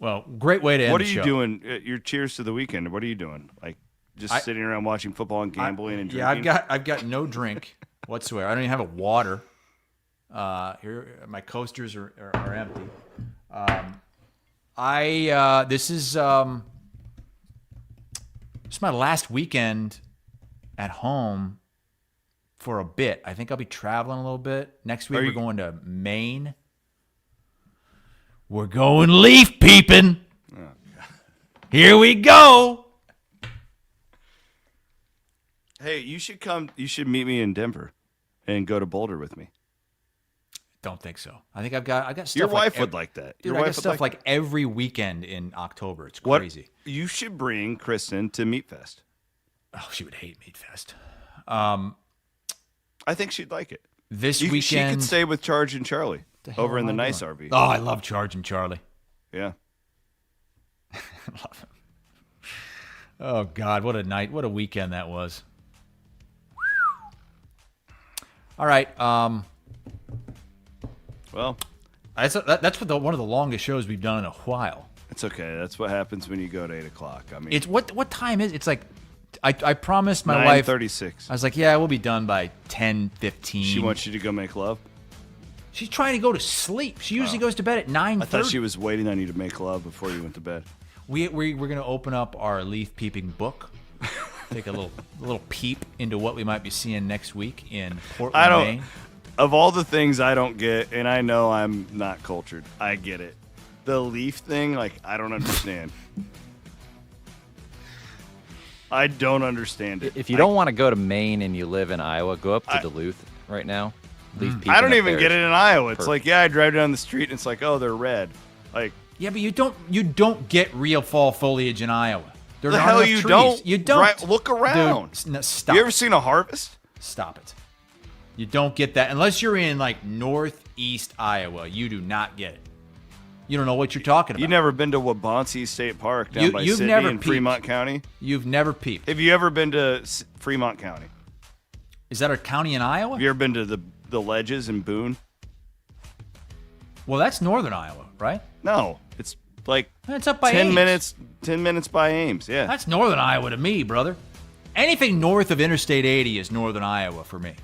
Well, great way to end What the are you show. doing? Your cheers to the weekend. What are you doing? Like just sitting around watching football and gambling and drinking? Yeah, I've got no drink whatsoever. I don't even have a water. Here, my coasters are empty. This is my last weekend at home for a bit. I think I'll be traveling a little bit. Next week we're going to Maine. We're going leaf peeping. Oh, here we go. Hey, you should come. You should meet me in Denver and go to Boulder with me. Don't think so. I think I've got stuff. Your wife would like that. Dude, Your I wife got would stuff like like every weekend in October. It's what? crazy. You should bring Kristen to Meat Fest. Oh, she would hate Meat Fest. I think she'd like it. This She weekend could stay with Charge and Charlie over in the nice doing? RV. Oh, I love Charge and Charlie. Yeah. Love him. Oh God, what a night! What a weekend that was. All right. Well, that's one of the longest shows we've done in a while. it's okay. That's what happens when you go to 8 o'clock. I mean, It's what time is it? It's like I promised my wife 9:36. I was like, yeah, we'll be done by 10:15. She wants you to go make love. She's trying to go to sleep. She usually goes to bed at 9:30. I thought she was waiting on you to make love before you went to bed. We're going to open up our leaf peeping book. Take a little peep into what we might be seeing next week in Portland, Maine. Of all the things I don't get, and I know I'm not cultured, I get it. The leaf thing, like, I don't understand. I don't understand it. If you don't want to go to Maine and you live in Iowa, go up to Duluth right now. Leaf peeping I don't up even there get is it in Iowa. It's perfect. like, yeah, I drive down the street and it's like, oh, they're red. Like, Yeah, but you don't get real fall foliage in Iowa. There the aren't hell enough you trees. don't? You don't. Right, look around. Dude, stop. You ever seen a harvest? Stop it. You don't get that unless you're in like northeast Iowa. You do not get it. You don't know what you're talking about. You never been to Waubonsee State Park down by you've Sydney never in peeped. Fremont County? You've never peeped. Have you ever been to Fremont County? Is that a county in Iowa? Have you ever been to the Ledges in Boone? Well, that's northern Iowa, right? No, it's like It's up by 10 Ames. 10 minutes by Ames. Yeah. That's northern Iowa to me, brother. Anything north of Interstate 80 is northern Iowa for me.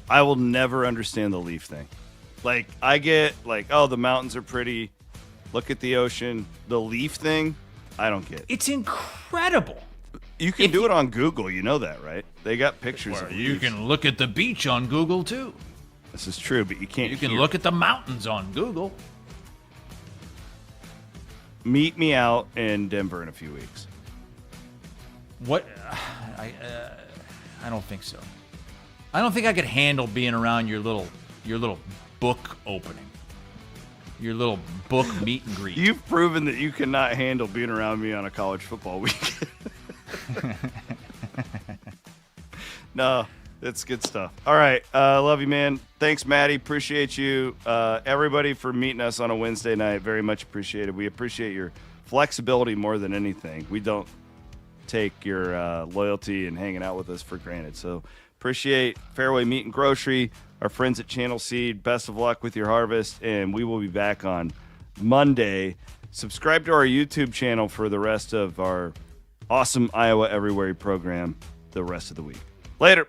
I will never understand the leaf thing. Like, I get like, oh, the mountains are pretty. Look at the ocean. The leaf thing, I don't get. It's incredible. You can do it on Google. You know that, right? They got pictures of You leaves. can look at the beach on Google too. This is true, but you can't. You can hear. look at the mountains on Google. Meet me out in Denver in a few weeks. What? I don't think so. I don't think I could handle being around your little book opening. Your little book meet and greet. You've proven that you cannot handle being around me on a college football weekend. No, that's good stuff. All right. Love you, man. Thanks, Maddie. Appreciate you. Everybody for meeting us on a Wednesday night. Very much appreciated. We appreciate your flexibility more than anything. We don't take your loyalty and hanging out with us for granted. So appreciate Fairway Meat and Grocery, our friends at Channel Seed. Best of luck with your harvest, and we will be back on Monday. Subscribe to our YouTube channel for the rest of our awesome Iowa Everywhere program the rest of the week. Later.